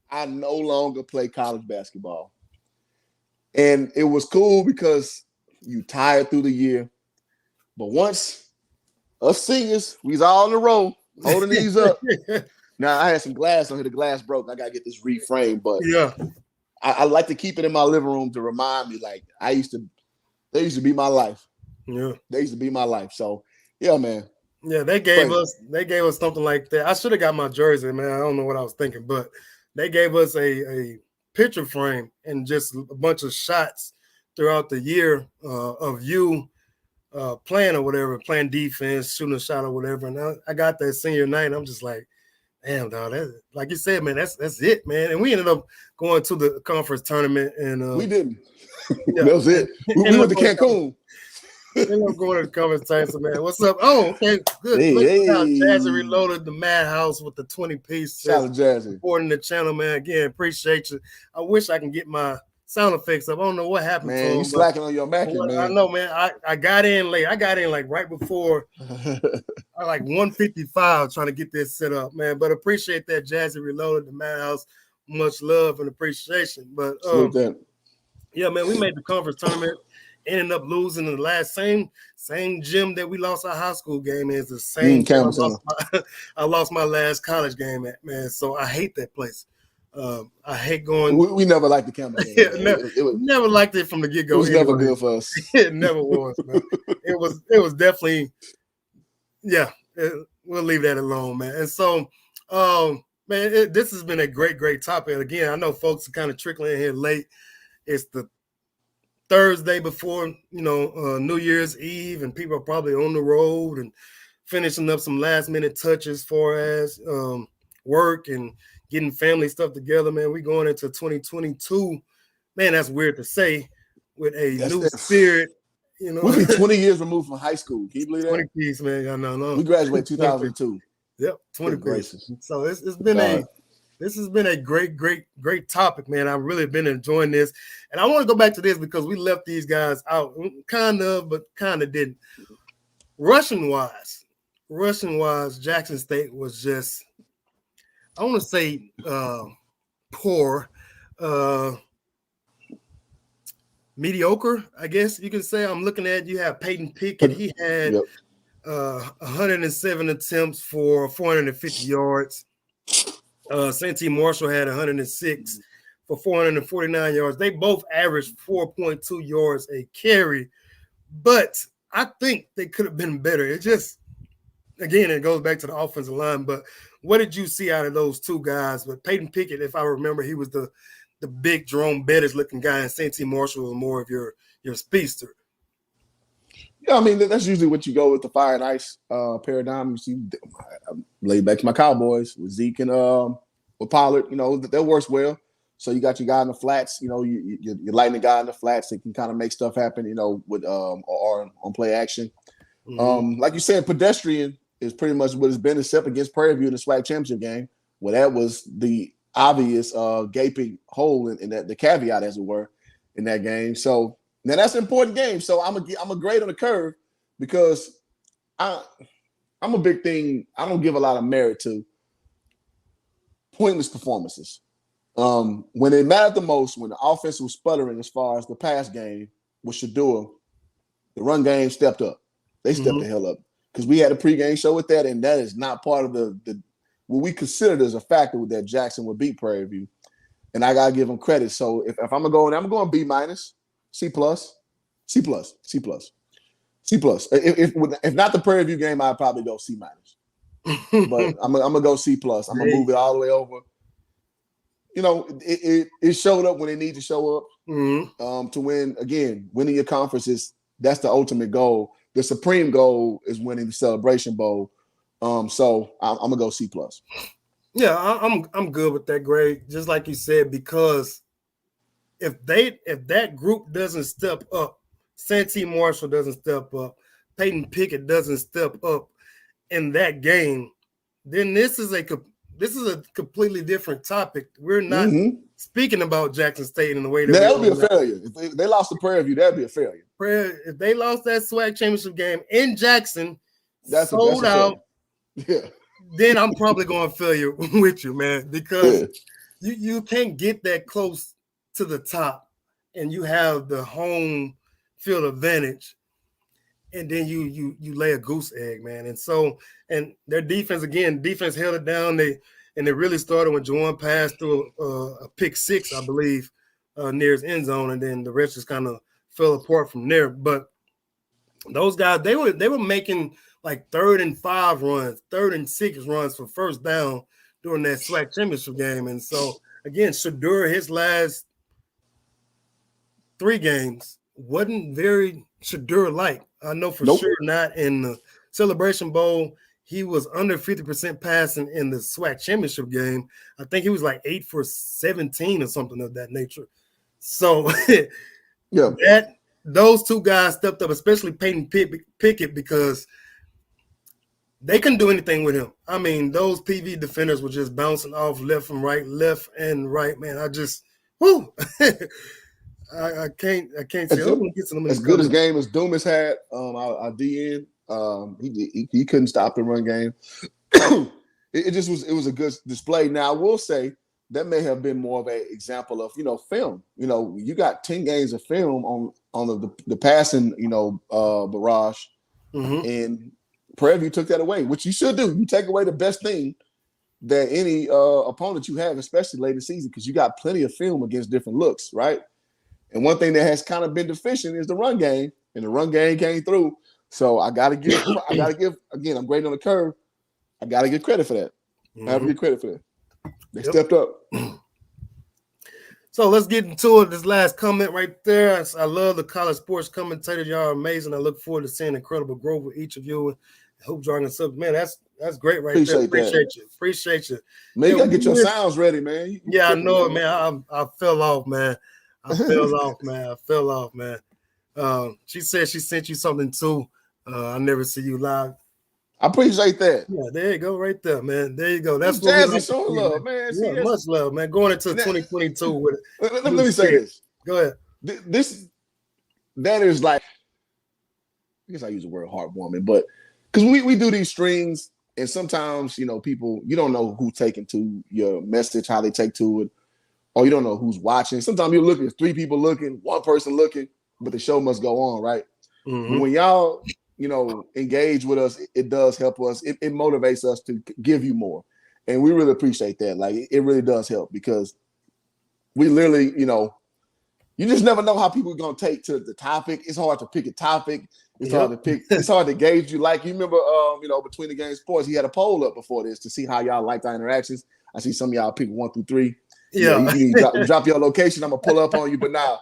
Speaker 2: I no longer play college basketball. And it was cool because you tired through the year. But once us seniors, we was all in a row, holding these up. Now I had some glass on here. The glass broke. I gotta get this reframed, but
Speaker 1: Yeah.
Speaker 2: I like to keep it in my living room to remind me, like they used to be my life.
Speaker 1: Yeah.
Speaker 2: They used to be my life. So yeah, man.
Speaker 1: Yeah, they gave us something like that. I should have got my jersey, man. I don't know what I was thinking, but they gave us a picture frame and just a bunch of shots throughout the year of you playing or whatever, playing defense, shooting a shot or whatever. And I got that senior night, and I'm just like, damn, dog. Like you said, man, that's it, man. And we ended up going to the conference tournament, and
Speaker 2: We didn't.
Speaker 1: yeah,
Speaker 2: That was it. We went to Cancun.
Speaker 1: Ended up going to the conference tournament, man. What's up? Oh, okay, good.
Speaker 2: Hey,
Speaker 1: Look
Speaker 2: hey.
Speaker 1: how Jazzy reloaded the Madhouse with the 20-piece.
Speaker 2: Shout out Jazzy.
Speaker 1: Supporting the channel, man. Again, appreciate you. I wish I can get my sound effects up. I don't know what happened to
Speaker 2: Man,
Speaker 1: him.
Speaker 2: you slacking on your Mac, man.
Speaker 1: I know, man. I got in late. I got in like right before like 155 trying to get this set up, man. But appreciate that, Jazzy reloaded the Madhouse. Much love and appreciation. But yeah, man, we made the conference tournament. Ended up losing in the last same gym that we lost our high school game is the same. I lost my last college game at, man. So I hate that place. I hate going.
Speaker 2: We never liked the Campbell game.
Speaker 1: Never liked it from the get go.
Speaker 2: It was never good for us.
Speaker 1: It never was, man. It was definitely, yeah. We'll leave that alone, man. And so, man, this has been a great topic. And again, I know folks are kind of trickling in here late. It's the Thursday before, New Year's Eve, and people are probably on the road and finishing up some last minute touches for as work and getting family stuff together, man. We going into 2022. Man, that's weird to say with a new spirit.
Speaker 2: We'll be 20 years removed from high school. Can you believe that?
Speaker 1: 20 piece, man. I know.
Speaker 2: We graduated 2002.
Speaker 1: Yep, 20 pieces. So it's been this has been a great topic, man. I've really been enjoying this. And I want to go back to this because we left these guys out, kind of, but kind of didn't. Rushing wise, Jackson State was just, I want to say poor, mediocre, I guess you can say. I'm looking at, you have Peyton Pickett. He had 107 attempts for 450 yards. Santee Marshall had 106 for 449 yards. They both averaged 4.2 yards a carry, but I think they could have been better. It just, again, it goes back to the offensive line. But what did you see out of those two guys? But Peyton Pickett, if I remember, he was the big Jerome Bettis looking guy, and Santee Marshall was more of your speedster.
Speaker 2: Yeah, I mean, that's usually what you go with the fire and ice paradigm. You see, I laid back to my Cowboys with Zeke and with Pollard. That works well. So you got your guy in the flats. You're lighting the guy in the flats that can kind of make stuff happen. With or on play action. Mm-hmm. Like you said, pedestrian is pretty much what it's been, except against Prairie View in the SWAC championship game. Well, that was the obvious gaping hole in that, the caveat, as it were, in that game. So. Now that's an important game, so I'm a grade on the curve because I'm a big thing. I don't give a lot of merit to pointless performances. When it mattered the most, when the offense was sputtering as far as the pass game with Shadua, the run game stepped up. They stepped the hell up because we had a pregame show with that, and that is not part of the what we considered as a factor that Jackson would beat Prairie View, and I gotta give them credit. So if I'm gonna go in, I'm going B-, C+, C+. If not the Prairie View game, I'd probably go C-. But I'm gonna go C+. I'm gonna move it all the way over. It showed up when it needed to show up to win. Again, winning your conference that's the ultimate goal. The supreme goal is winning the Celebration Bowl. So I'm gonna go C+.
Speaker 1: Yeah, I'm good with that grade. Just like you said, because if that group doesn't step up, Santee Marshall doesn't step up, Peyton Pickett doesn't step up in that game, then this is a completely different topic. We're not speaking about Jackson State in the way that
Speaker 2: would be a failure. If they lost to Prairie View, that'd be a failure.
Speaker 1: If they lost that SWAC championship game in Jackson,
Speaker 2: that's
Speaker 1: sold out,
Speaker 2: Yeah.
Speaker 1: then I'm probably going to fail you with you, man, because
Speaker 2: Yeah.
Speaker 1: you can't get that close to the top, and you have the home field advantage, and then you lay a goose egg, man. And so, and their defense held it down. They really started when Juwan passed through a pick six, I believe, near his end zone, and then the rest just kind of fell apart from there. But those guys, they were making like 3rd and 5 runs, 3rd and 6 runs for first down during that SWAC championship game. And so again, Shadur, his last 3 games wasn't very Shadur like. I know for
Speaker 2: Nope.
Speaker 1: sure not in the Celebration Bowl. He was under 50% passing in the SWAC championship game. I think he was like 8 for 17 or something of that nature. So
Speaker 2: Yeah.
Speaker 1: that those two guys stepped up, especially Peyton Pickett, because they couldn't do anything with him. I mean, those PV defenders were just bouncing off left and right. Man, I just, whoo, I can't say.
Speaker 2: As
Speaker 1: Oh,
Speaker 2: good,
Speaker 1: get some in the
Speaker 2: as good as
Speaker 1: comments.
Speaker 2: game as Dumas had, our DN, he couldn't stop the run game. It was a good display. Now I will say that may have been more of an example of film. You got 10 games of film on the passing barrage,
Speaker 1: Mm-hmm.
Speaker 2: and Prairie View took that away, which you should do. You take away the best thing that any opponent you have, especially late in the season, because you got plenty of film against different looks, right? And one thing that has kind of been deficient is the run game, and the run game came through. So I gotta give again. I'm grading on the curve. I gotta give credit for that. I have to give credit for that. They stepped up.
Speaker 1: So let's get into it. This last comment right there. I love the college sports commentators. Y'all are amazing. I look forward to seeing incredible growth with each of you. I hope drawing us up. Man, that's great right there.
Speaker 2: Appreciate that.
Speaker 1: Appreciate you.
Speaker 2: Man, you
Speaker 1: And
Speaker 2: gotta get your sounds ready, man. You
Speaker 1: yeah, I
Speaker 2: tripping,
Speaker 1: know it, man. I fell off, man. I fell off, man. She said she sent you something too. I never see you live.
Speaker 2: I appreciate that.
Speaker 1: Yeah, there you go, right there, man. There you go. That's what we
Speaker 2: Jazzy
Speaker 1: like to
Speaker 2: showing
Speaker 1: see,
Speaker 2: love,
Speaker 1: man.
Speaker 2: man. See,
Speaker 1: Yeah, much love, man. Going into 2022 with it.
Speaker 2: let me say this.
Speaker 1: Go ahead.
Speaker 2: That is like, I guess I use the word heartwarming, but because we do these streams, and sometimes people, you don't know who's taking to your message, how they take to it, or you don't know who's watching. Sometimes you're looking, there's 3 people looking, 1 person looking, but the show must go on, right?
Speaker 1: Mm-hmm.
Speaker 2: But when y'all engage with us, it does help us. It motivates us to give you more, and we really appreciate that. Like it really does help, because we literally, you just never know how people are gonna take to the topic. It's hard to pick a topic. It's hard to pick. It's hard to gauge you. Like you remember, between the game sports, he had a poll up before this to see how y'all liked our interactions. I see some of y'all pick 1 through 3.
Speaker 1: Yeah,
Speaker 2: you drop your location. I'm gonna pull up on you, but now,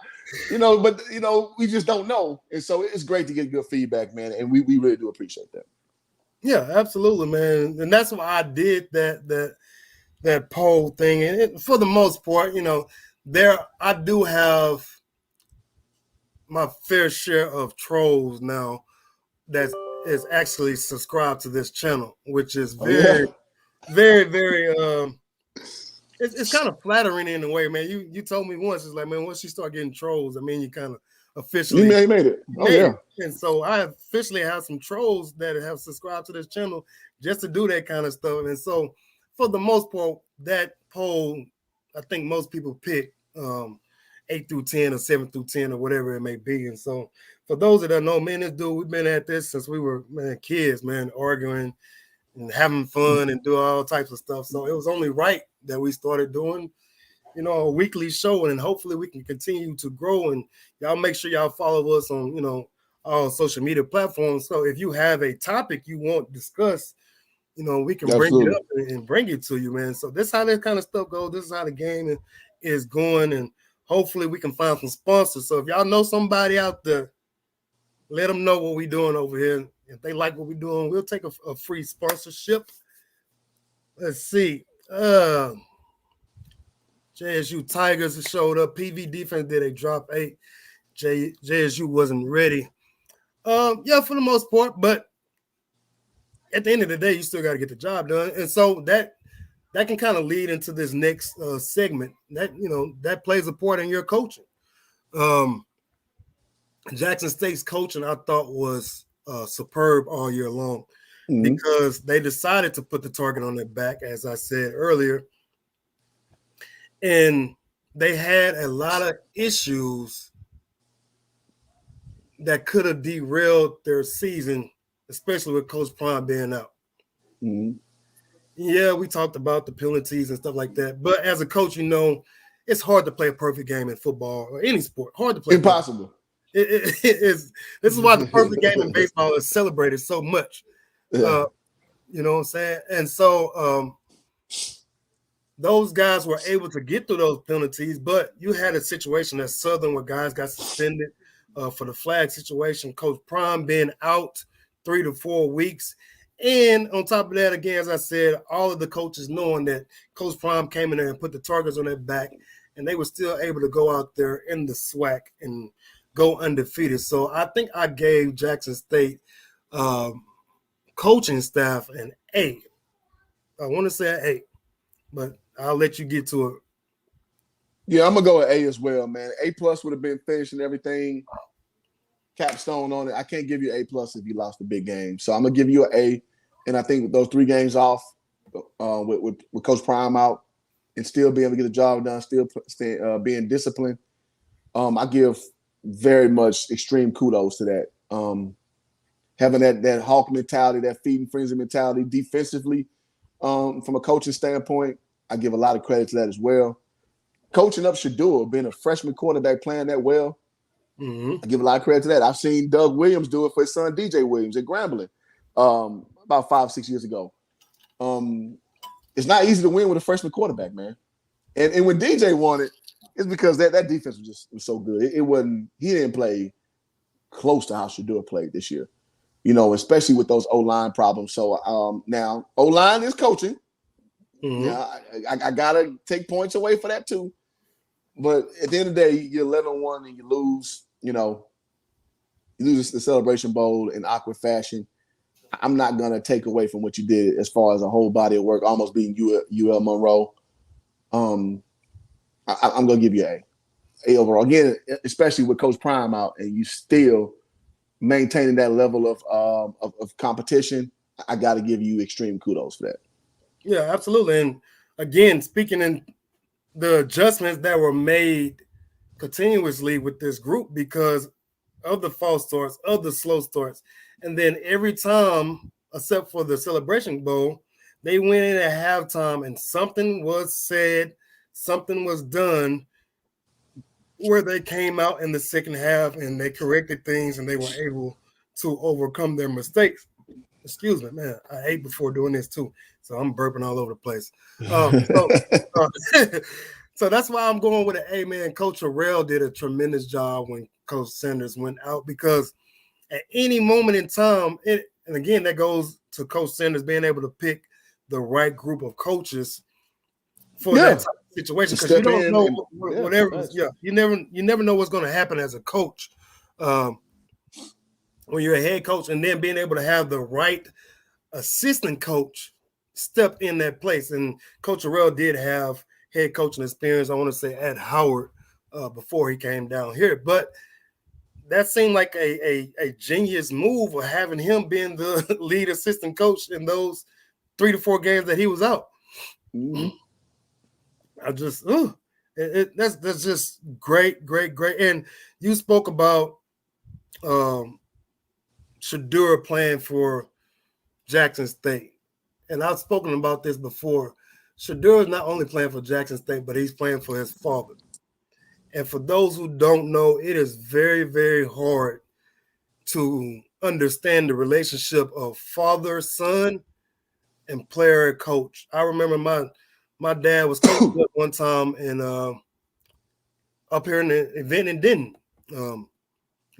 Speaker 2: we just don't know, and so it's great to get good feedback, man. And we really do appreciate that.
Speaker 1: Yeah, absolutely, man. And that's why I did that poll thing. And for the most part, I do have my fair share of trolls now that is actually subscribed to this channel, which is very, very, very it's kind of flattering in a way, man. You told me once, it's like, man, once you start getting trolls, I mean, you kind of officially
Speaker 2: made it. Oh yeah.
Speaker 1: And so I officially have some trolls that have subscribed to this channel just to do that kind of stuff. And so for the most part, that poll, I think most people pick 8 through 10 or 7 through 10 or whatever it may be. And so for those that don't know, man, this dude, we've been at this since we were kids, man, arguing and having fun and doing all types of stuff. So it was only right that we started doing, a weekly show, and hopefully we can continue to grow. And y'all make sure y'all follow us on, all social media platforms. So if you have a topic you want discussed, we can bring it up and bring it to you, man. So this is how that kind of stuff goes. This is how the game is going, and hopefully we can find some sponsors. So if y'all know somebody out there, let them know what we're doing over here. If they like what we're doing, we'll take a free sponsorship. Let's see. JSU Tigers showed up. PV defense did a drop 8. JSU wasn't ready. Yeah, for the most part, but at the end of the day, you still got to get the job done. And so that can kind of lead into this next segment. That plays a part in your coaching. Jackson State's coaching, I thought, was superb all year long. because they decided to put the target on their back, as I said earlier. And they had a lot of issues that could have derailed their season, especially with Coach Prime being out. Yeah, we talked about the penalties and stuff like that. But as a coach, it's hard to play a perfect game in football or any sport. Hard to play.
Speaker 2: Impossible.
Speaker 1: It is. This is why the perfect game in baseball is celebrated so much.
Speaker 2: Yeah.
Speaker 1: You know what I'm saying? And so those guys were able to get through those penalties, but you had a situation at Southern where guys got suspended for the flag situation. Coach Prime being out 3 to 4 weeks. And on top of that, again, as I said, all of the coaches knowing that Coach Prime came in there and put the targets on their back, and they were still able to go out there in the SWAC and go undefeated. So I think I gave Jackson State coaching staff an A. I want to say an A, but I'll let you get to it.
Speaker 2: Yeah, I'm gonna go with A as well, man. A+ would have been finishing everything, capstone on it. I can't give you A+ if you lost the big game, so I'm gonna give you an A. And I think with those 3 games off, with Coach Prime out, and still being able to get the job done, still being disciplined, I give very much extreme kudos to that. Having that hawk mentality, that feeding frenzy mentality defensively, from a coaching standpoint, I give a lot of credit to that as well. Coaching up Shador, being a freshman quarterback playing that well, I give a lot of credit to that. I've seen Doug Williams do it for his son DJ Williams at Grambling about 5-6 years ago. It's not easy to win with a freshman quarterback, man. And when DJ won it, it's because that defense was so good. It wasn't. He didn't play close to how Shador played this year. Especially with those O-line problems. So now O-line is coaching. Yeah, I gotta take points away for that too. But at the end of the day, you're 11-1 and you lose. You lose the Celebration Bowl in awkward fashion. I'm not gonna take away from what you did as far as a whole body of work, almost beating UL Monroe. I'm gonna give you A overall. Again, especially with Coach Prime out and you still maintaining that level of competition. I got to give you extreme kudos for that.
Speaker 1: Yeah, absolutely. And again, speaking in the adjustments that were made continuously with this group because of the false starts, of the slow starts. And then every time, except for the Celebration Bowl, they went in at halftime and something was said, something was done where they came out in the second half and they corrected things and they were able to overcome their mistakes. Excuse me, man. I ate before doing this too, so I'm burping all over the place. So that's why I'm going with an A, man. Coach Harrell did a tremendous job when Coach Sanders went out because at any moment in time, and again, that goes to Coach Sanders being able to pick the right group of coaches for that type of situation because you don't know whatever. You never know what's going to happen as a coach. When you're a head coach and then being able to have the right assistant coach step in that place. And Coach Harrell did have head coaching experience, I want to say, at Howard before he came down here. But that seemed like a genius move of having him being the lead assistant coach in those 3 to 4 games that he was out. I just, that's just great. And you spoke about Shador playing for Jackson State. And I've spoken about this before. Shador is not only playing for Jackson State, but he's playing for his father. And for those who don't know, it is very, very hard to understand the relationship of father, son, and player coach. I remember my dad was coaching one time and up here in the event in Denton,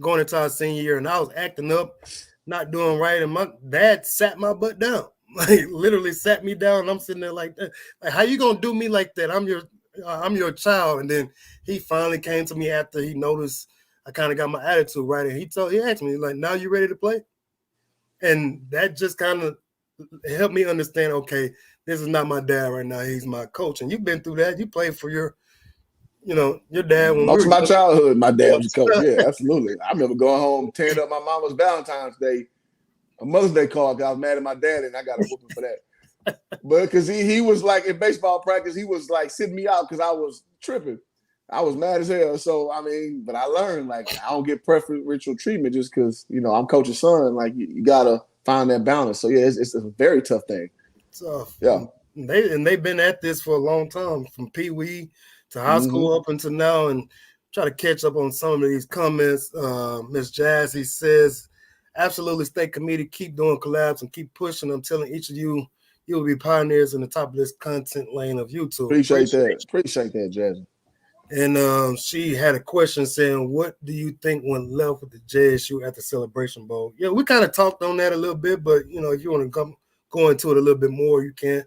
Speaker 1: going into our senior year, and I was acting up, not doing right, and my dad sat my butt down. Like literally sat me down, and I'm sitting there like that. Like, how you gonna do me like that? I'm your child. And then he finally came to me after he noticed I kind of got my attitude right, and he asked me like, "Now you ready to play?" And that just kind of helped me understand. Okay, this is not my dad right now. He's my coach, and you've been through that. You played for your dad. When
Speaker 2: most of my childhood, my dad was a coach. Yeah, absolutely. I remember going home, tearing up my mama's Valentine's Day a Mother's Day card because I was mad at my dad and I got a whooping for that. But because he was like in baseball practice, he was like sitting me out because I was tripping. I was mad as hell. So I mean, but I learned like I don't get preferential treatment just because I'm coach's son. Like you gotta find that balance. So yeah, it's a very tough thing.
Speaker 1: Tough.
Speaker 2: Yeah.
Speaker 1: They've been at this for a long time, from Pee Wee to high school up until now, and try to catch up on some of these comments. Miss Jazzy says, absolutely stay committed, keep doing collabs and keep pushing. I'm telling each of you, you will be pioneers in the top of this content lane of YouTube.
Speaker 2: Appreciate that, Jazzy.
Speaker 1: And she had a question saying, what do you think went left with the JSU at the Celebration Bowl? Yeah, we kind of talked on that a little bit, but if you want to go into it a little bit more, you can.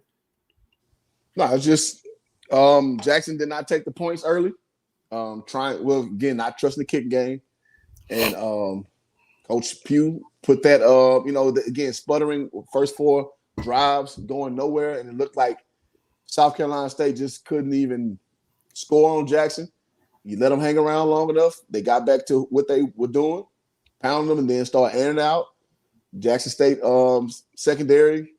Speaker 2: No, it's just Jackson did not take the points early. Not trusting the kick game. And Coach Pugh put that again, sputtering first 4 drives going nowhere, and it looked like South Carolina State just couldn't even score on Jackson. You let them hang around long enough, they got back to what they were doing, pounding them, and then started in and out. Jackson State secondary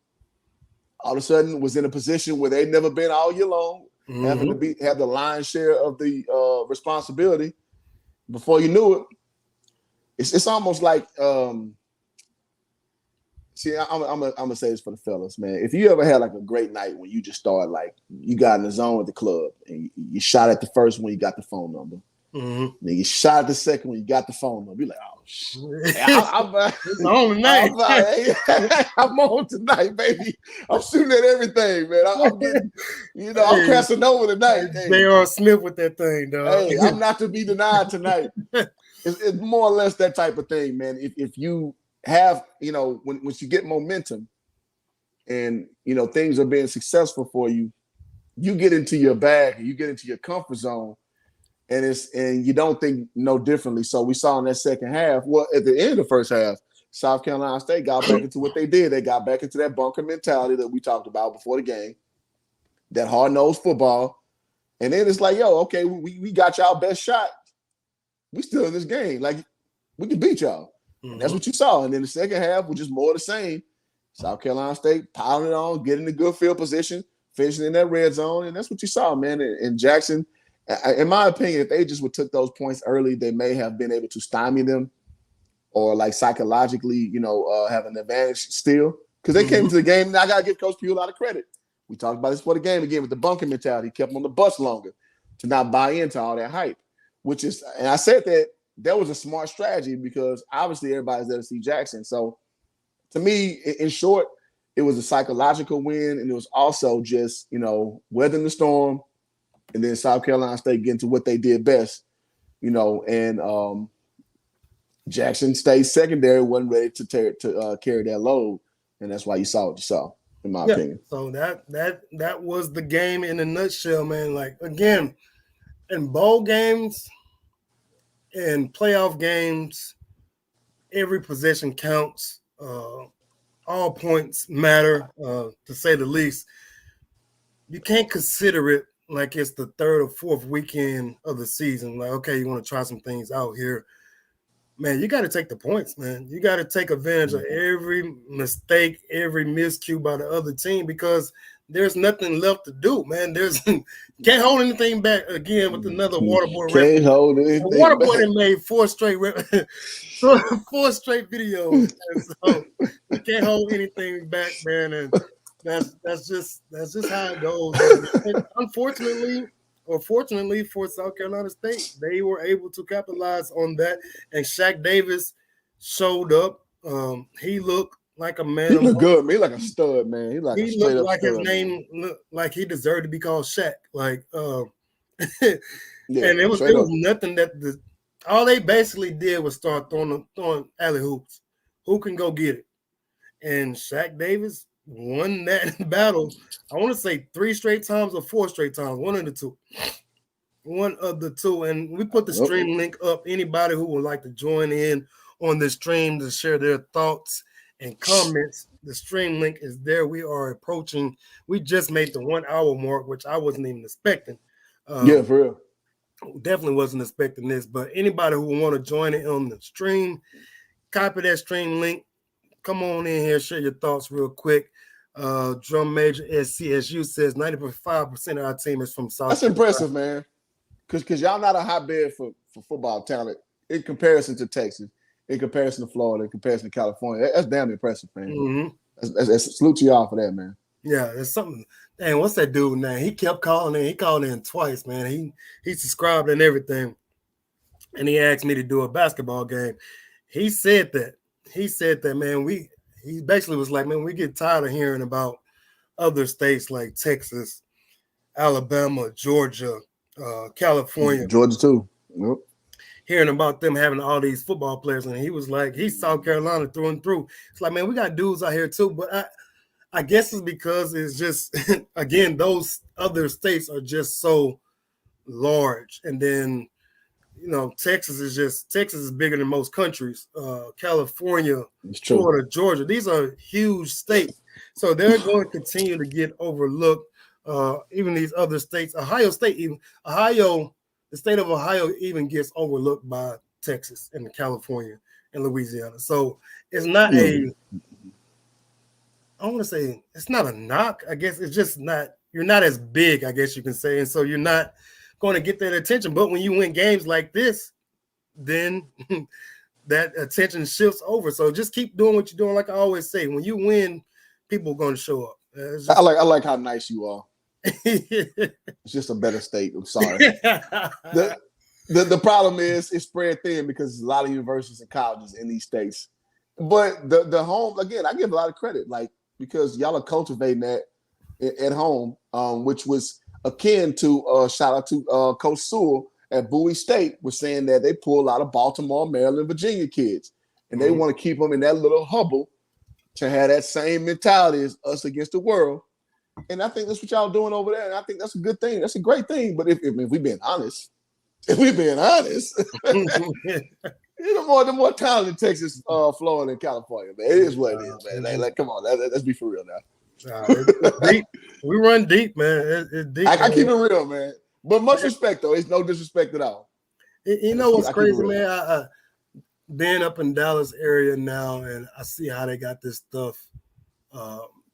Speaker 2: all of a sudden was in a position where they'd never been all year long, having to have the lion's share of the responsibility. Before you knew it, it's almost like see, I'm gonna say this for the fellas, man. If you ever had like a great night when you just started like you got in the zone with the club and you shot at the first one, you got the phone number. Then you shot at the second one, you got the phone number. You're like, oh shit.
Speaker 1: It's on tonight.
Speaker 2: I'm on tonight, baby. I'm shooting at everything, man. I'm getting, I'm crashing over tonight.
Speaker 1: J.R. Smith with that thing, dog.
Speaker 2: Hey, I'm not to be denied tonight. It's more or less that type of thing, man. If you have, when you get momentum and, things are being successful for you, you get into your bag and you get into your comfort zone and you don't think no differently. So we saw in that second half, well, at the end of the first half, South Carolina State got back into what they did. They got back into that bunker mentality that we talked about before the game, that hard-nosed football. And then it's like, yo, okay, we got y'all best shot. We still in this game. Like, we can beat y'all. And that's what you saw. And then the second half was just more of the same. South Carolina State piling it on, getting a good field position, finishing in that red zone. And that's what you saw, man. And Jackson, in my opinion, if they just would took those points early, they may have been able to stymie them or like psychologically, have an advantage still. Because they came into the game, and I got to give Coach Pugh a lot of credit. We talked about this before the game again with the bunker mentality. He kept them on the bus longer to not buy into all that hype, which is, and I said that was a smart strategy because obviously everybody's there to see Jackson. So to me, in short, it was a psychological win, and it was also just, weathering the storm, and then South Carolina State getting to what they did best, and Jackson State secondary wasn't ready to carry that load, and that's why you saw what you saw, in my opinion.
Speaker 1: So that was the game in a nutshell, man. Like, again, in bowl games and playoff games, every possession counts. All points matter, to say the least. You can't consider it like it's the third or fourth weekend of the season. Like, okay, you want to try some things out here. Man, you got to take the points, man. You got to take advantage of every mistake, every miscue by the other team because there's nothing left to do, man. Can't hold anything back again with another waterboard.
Speaker 2: Can't hold anything back.
Speaker 1: Waterboarding made 4 straight videos, and so you can't hold anything back, man. And that's just how it goes. And unfortunately, or fortunately for South Carolina State, they were able to capitalize on that. And Shaq Davis showed up. He looked like a man.
Speaker 2: He looked good, man. He like a stud, man. He
Speaker 1: looked like his name looked like he deserved to be called Shaq. Like, and it was nothing that all they basically did was start throwing alley hoops. Who can go get it? And Shaq Davis won that battle. I want to say 3 straight times or 4 straight times. One of the two. And we put the stream link up. Anybody who would like to join in on the stream to share their thoughts and comments, the stream link is there. We are approaching. We just made the 1 hour mark, which I wasn't even expecting.
Speaker 2: For real.
Speaker 1: Definitely wasn't expecting this. But anybody who want to join in on the stream, copy that stream link, come on in here, share your thoughts real quick. Drum Major SCSU says 95% of our team is from South
Speaker 2: That's
Speaker 1: Carolina.
Speaker 2: impressive, man. Because y'all not a hotbed for football talent in comparison to Texas, in comparison to Florida, in comparison to California. That's damn impressive, man.
Speaker 1: Mm-hmm.
Speaker 2: That's salute to y'all for that, man.
Speaker 1: Yeah, there's something. Dang, what's that dude name? He kept calling in. He called in twice, man. He subscribed and everything. And he asked me to do a basketball game. He said that. He said that, man, he basically was like, man, we get tired of hearing about other states like Texas, Alabama, Georgia, California.
Speaker 2: Georgia too. Yep.
Speaker 1: Hearing about them having all these football players. And he was like, he's South Carolina through and through. It's like, man, we got dudes out here too. But I guess it's because it's just, again, those other states are just so large. And then, Texas is bigger than most countries. California, Florida, Georgia, these are huge states. So they're going to continue to get overlooked. Even these other states, the state of Ohio even gets overlooked by Texas and California and Louisiana. So it's not I want to say it's not a knock. I guess it's just you're not as big, I guess you can say. And so you're not going to get that attention. But when you win games like this, then that attention shifts over. So just keep doing what you're doing. Like I always say, when you win, people are going to show up.
Speaker 2: I like how nice you are. It's just a better state. I'm sorry. The problem is it's spread thin because there's a lot of universities and colleges in these states. But the home, again, I give a lot of credit, because y'all are cultivating that at home, which was akin to shout out to Coach Sewell at Bowie State was saying that they pull a lot of Baltimore, Maryland, Virginia kids, and they want to keep them in that little hubble to have that same mentality as us against the world. And I think that's what y'all doing over there, and I think that's a good thing. That's a great thing. But if we're being honest, the more talent in Texas, Florida, and California, man. It is what it is, man. Like, come on, let's be for real now.
Speaker 1: It's deep. We run deep, man. It's deep.
Speaker 2: I keep it real, man. But much respect, though. It's no disrespect at all.
Speaker 1: You know what's crazy, man? I been up in Dallas area now, and I see how they got this stuff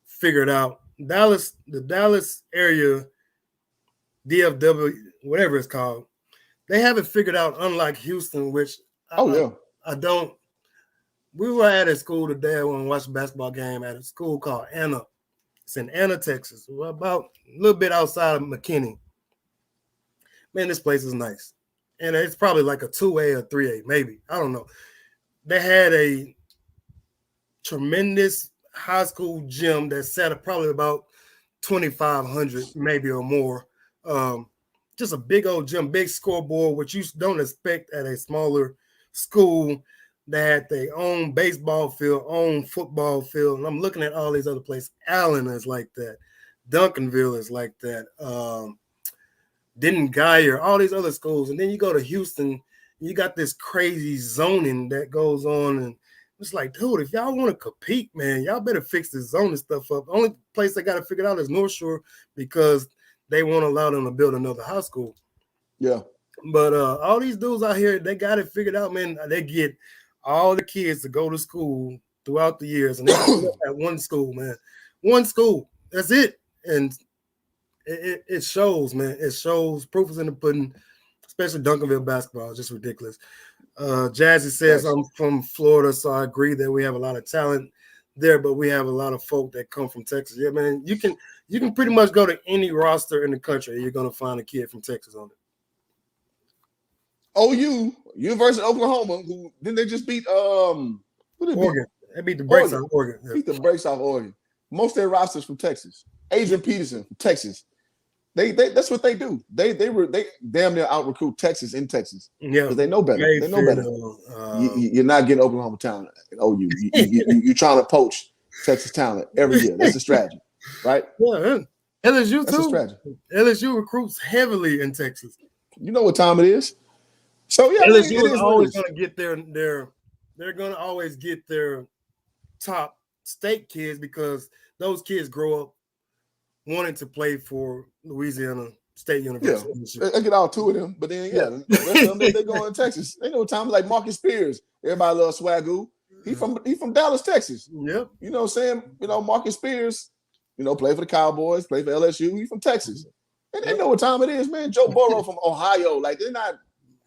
Speaker 1: figured out. The Dallas area, DFW, whatever it's called, they have it figured out, unlike Houston, which I don't. We were at a school today when we watched a basketball game at a school called Anna. It's in Anna, Texas, about a little bit outside of McKinney. Man, this place is nice. And it's probably like a 2A or 3A, maybe. I don't know. They had a tremendous high school gym that sat at probably about 2,500, maybe or more. Just a big old gym, big scoreboard, which you don't expect at a smaller school. They had their own baseball field, own football field. And I'm looking at all these other places. Allen is like that. Duncanville is like that. Denton Geyer, all these other schools. And then you go to Houston, you got this crazy zoning that goes on. And it's like, dude, if y'all want to compete, man, y'all better fix this zoning stuff up. The only place they got to figure it out is North Shore because they won't allow them to build another high school.
Speaker 2: Yeah.
Speaker 1: But all these dudes out here, they got it figured out, man. They get all the kids to go to school throughout the years. And they at one school, man. One school. That's it. And it shows, man. It shows. Proof is in the pudding, especially Duncanville basketball. It's just ridiculous. Jazzy says, I'm from Florida, so I agree that we have a lot of talent there, but we have a lot of folk that come from Texas. Yeah, man. You can pretty much go to any roster in the country and you're going to find a kid from Texas on it.
Speaker 2: OU, University of Oklahoma, who didn't they just beat
Speaker 1: Oregon? They beat the brakes off Oregon. Yeah.
Speaker 2: Beat the brakes off Oregon. Most of their rosters from Texas. Adrian Peterson from Texas. They that's what they do. They damn near out recruit Texas in Texas. Yeah, because they know better. They know better. You're not getting Oklahoma talent at OU. You're trying to poach Texas talent every year. That's the strategy, right?
Speaker 1: Yeah, LSU
Speaker 2: that's
Speaker 1: too.
Speaker 2: The strategy.
Speaker 1: LSU recruits heavily in Texas.
Speaker 2: You know what time it is. So yeah,
Speaker 1: LSU is always going to get they're going to always get their top state kids because those kids grow up wanting to play for Louisiana State University.
Speaker 2: Yeah, I get all two of them, but then the rest of them, they go in Texas. They know times like Marcus Spears. Everybody loves Swagoo. He from Dallas, Texas.
Speaker 1: Yep.
Speaker 2: You know what I'm saying? You know, Marcus Spears, you know, played for the Cowboys, played for LSU. He from Texas. And they know what time it is, man. Joe Burrow from Ohio. Like, they're not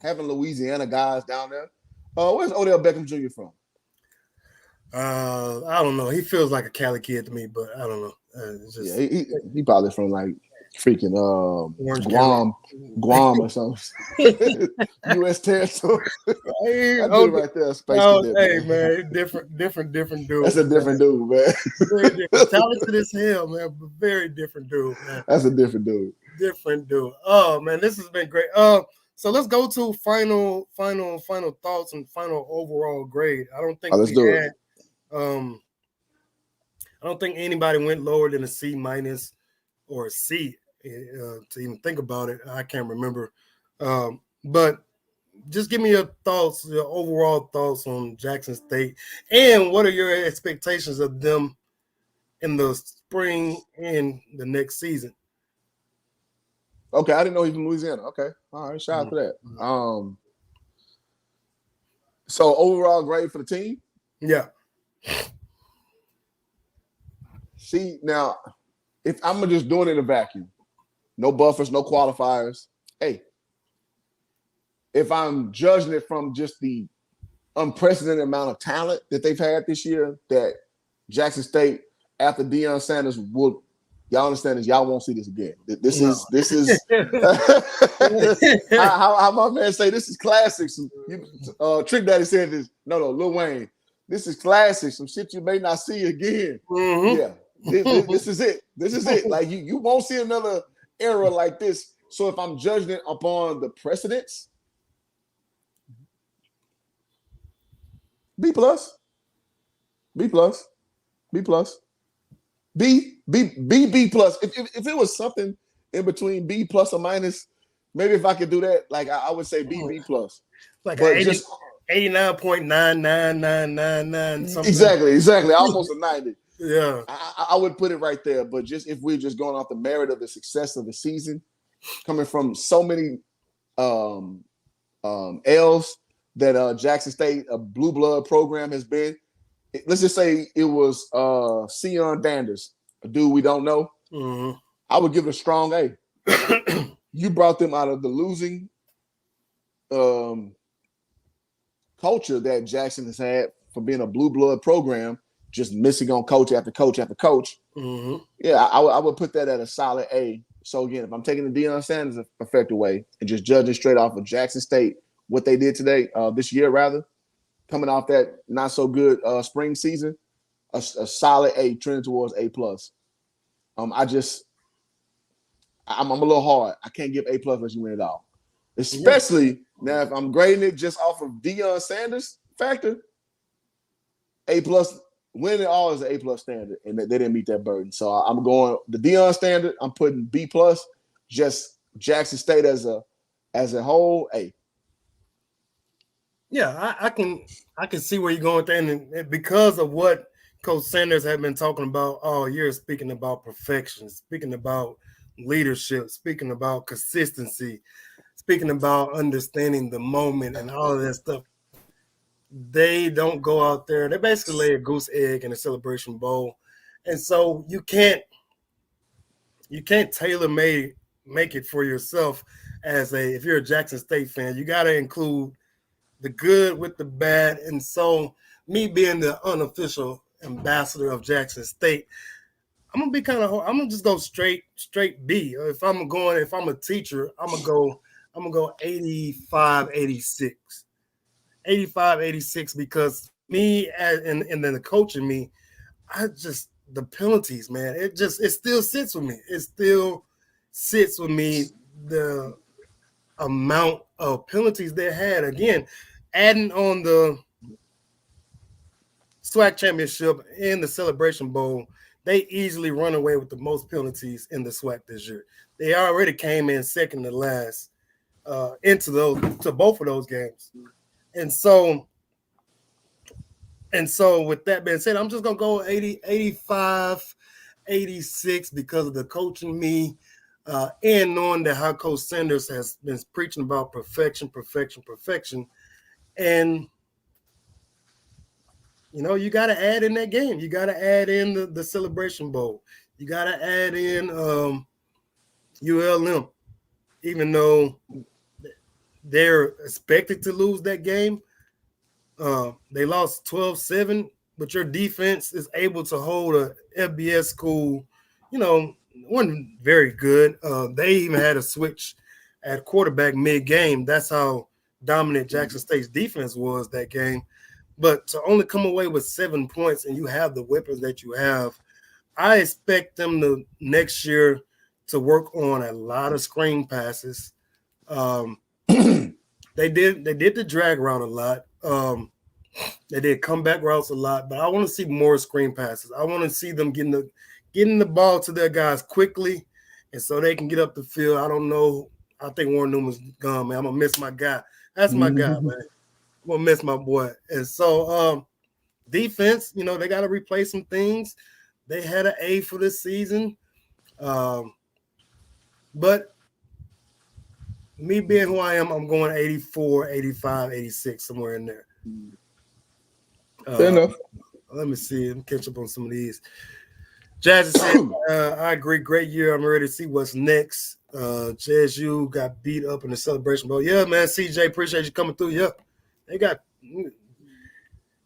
Speaker 2: having Louisiana guys down there. Where's Odell Beckham Jr. from?
Speaker 1: I don't know. He feels like a Cali kid to me, but I don't know. It's just,
Speaker 2: Yeah, he probably from like freaking Guam or something. U.S. territory. That dude right there, Space Cadet.
Speaker 1: Hey, man, different dude.
Speaker 2: That's a different dude, man.
Speaker 1: Very different. Talented as hell, man, but very different dude, man.
Speaker 2: That's a different dude.
Speaker 1: Different dude. Oh man, this has been great. So let's go to final thoughts and final overall grade. I don't think
Speaker 2: let's do it.
Speaker 1: I don't think anybody went lower than a C minus or a C to even think about it. I can't remember. But just give me your thoughts, your overall thoughts on Jackson State, and what are your expectations of them in the spring and the next season?
Speaker 2: Okay, I didn't know he was from Louisiana. Okay, all right, shout out to that. So overall grade for the team?
Speaker 1: Yeah.
Speaker 2: See, now, if I'm just doing it in a vacuum, no buffers, no qualifiers. Hey, if I'm judging it from just the unprecedented amount of talent that they've had this year, that Jackson State, after Deion Sanders, y'all understand this? Y'all won't see this again. This is how my man say this is classics. Trick Daddy said this. No, Lil Wayne. This is classic. Some shit you may not see again.
Speaker 1: Mm-hmm.
Speaker 2: Yeah. This is it. This is it. Like you won't see another era like this. So if I'm judging it upon the precedents, B plus, B plus, B plus, B plus. If it was something in between B plus or minus, maybe if I could do that, like I would say B plus.
Speaker 1: Like
Speaker 2: but just
Speaker 1: 89.99999 something.
Speaker 2: Exactly. Almost a 90.
Speaker 1: Yeah.
Speaker 2: I would put it right there. But just if we're just going off the merit of the success of the season, coming from so many L's that Jackson State, a blue blood program, has been. Let's just say it was Sion Danders, a dude we don't know.
Speaker 1: Mm-hmm.
Speaker 2: I would give it a strong A. You brought them out of the losing culture that Jackson has had for being a blue blood program, just missing on coach after coach after coach.
Speaker 1: Mm-hmm.
Speaker 2: Yeah, I would put that at a solid A. So again, if I'm taking the Deion Sanders effect away and just judging straight off of Jackson State, what they did today, this year rather, coming off that not so good spring season, a solid A, trending towards A plus. I'm a little hard. I can't give A plus unless you win it all. Especially now, if I'm grading it just off of Deion Sanders factor, A plus, winning it all is an A plus standard, and they didn't meet that burden. So I'm going the Deion standard. I'm putting B plus. Just Jackson State as a whole, A.
Speaker 1: Yeah, I can see where you're going with that, and because of what Coach Sanders had been talking about all year, speaking about perfection, speaking about leadership, speaking about consistency, speaking about understanding the moment and all of that stuff. They don't go out there. They basically lay a goose egg in a Celebration Bowl, and so you can't tailor make it for yourself if you're a Jackson State fan. You got to include the good with the bad, and so me being the unofficial ambassador of Jackson State, I'm gonna be I'm gonna just go straight B. If I'm a teacher, I'm gonna go 85, 86. 85, 86, because me and then the coach and me, the penalties, man, it still sits with me. It still sits with me, the amount of penalties they had. Again, adding on the SWAC championship and the Celebration Bowl, they easily run away with the most penalties in the SWAC this year. They already came in second to last to both of those games. And so with that being said, I'm just going to go 80, 85, 86 because of the coaching me and knowing that how Coach Sanders has been preaching about perfection. And You got to add in that game. You got to add in the Celebration Bowl. You got to add in ULM, even though they're expected to lose that game. They lost 12-7, but your defense is able to hold a FBS school, wasn't very good. They even had a switch at quarterback mid-game. That's how dominant Jackson State's defense was that game. But to only come away with 7 points and you have the weapons that you have, I expect them to next year to work on a lot of screen passes. They did the drag route a lot. They did comeback routes a lot, but I want to see more screen passes. I want to see them getting the ball to their guys quickly, and so they can get up the field. I don't know. I think Warren Newman's gone, man. I'm gonna miss my guy. That's my guy, man. I'm gonna miss my boy. And so defense, they got to replace some things. They had an A for this season. But me being who I am, I'm going 84, 85, 86, somewhere in there.
Speaker 2: Fair enough.
Speaker 1: Let me see. Let me catch up on some of these. Jazz said, I agree. Great year. I'm ready to see what's next. JSU got beat up in the Celebration Bowl. Yeah, man. CJ, appreciate you coming through. Yeah. They got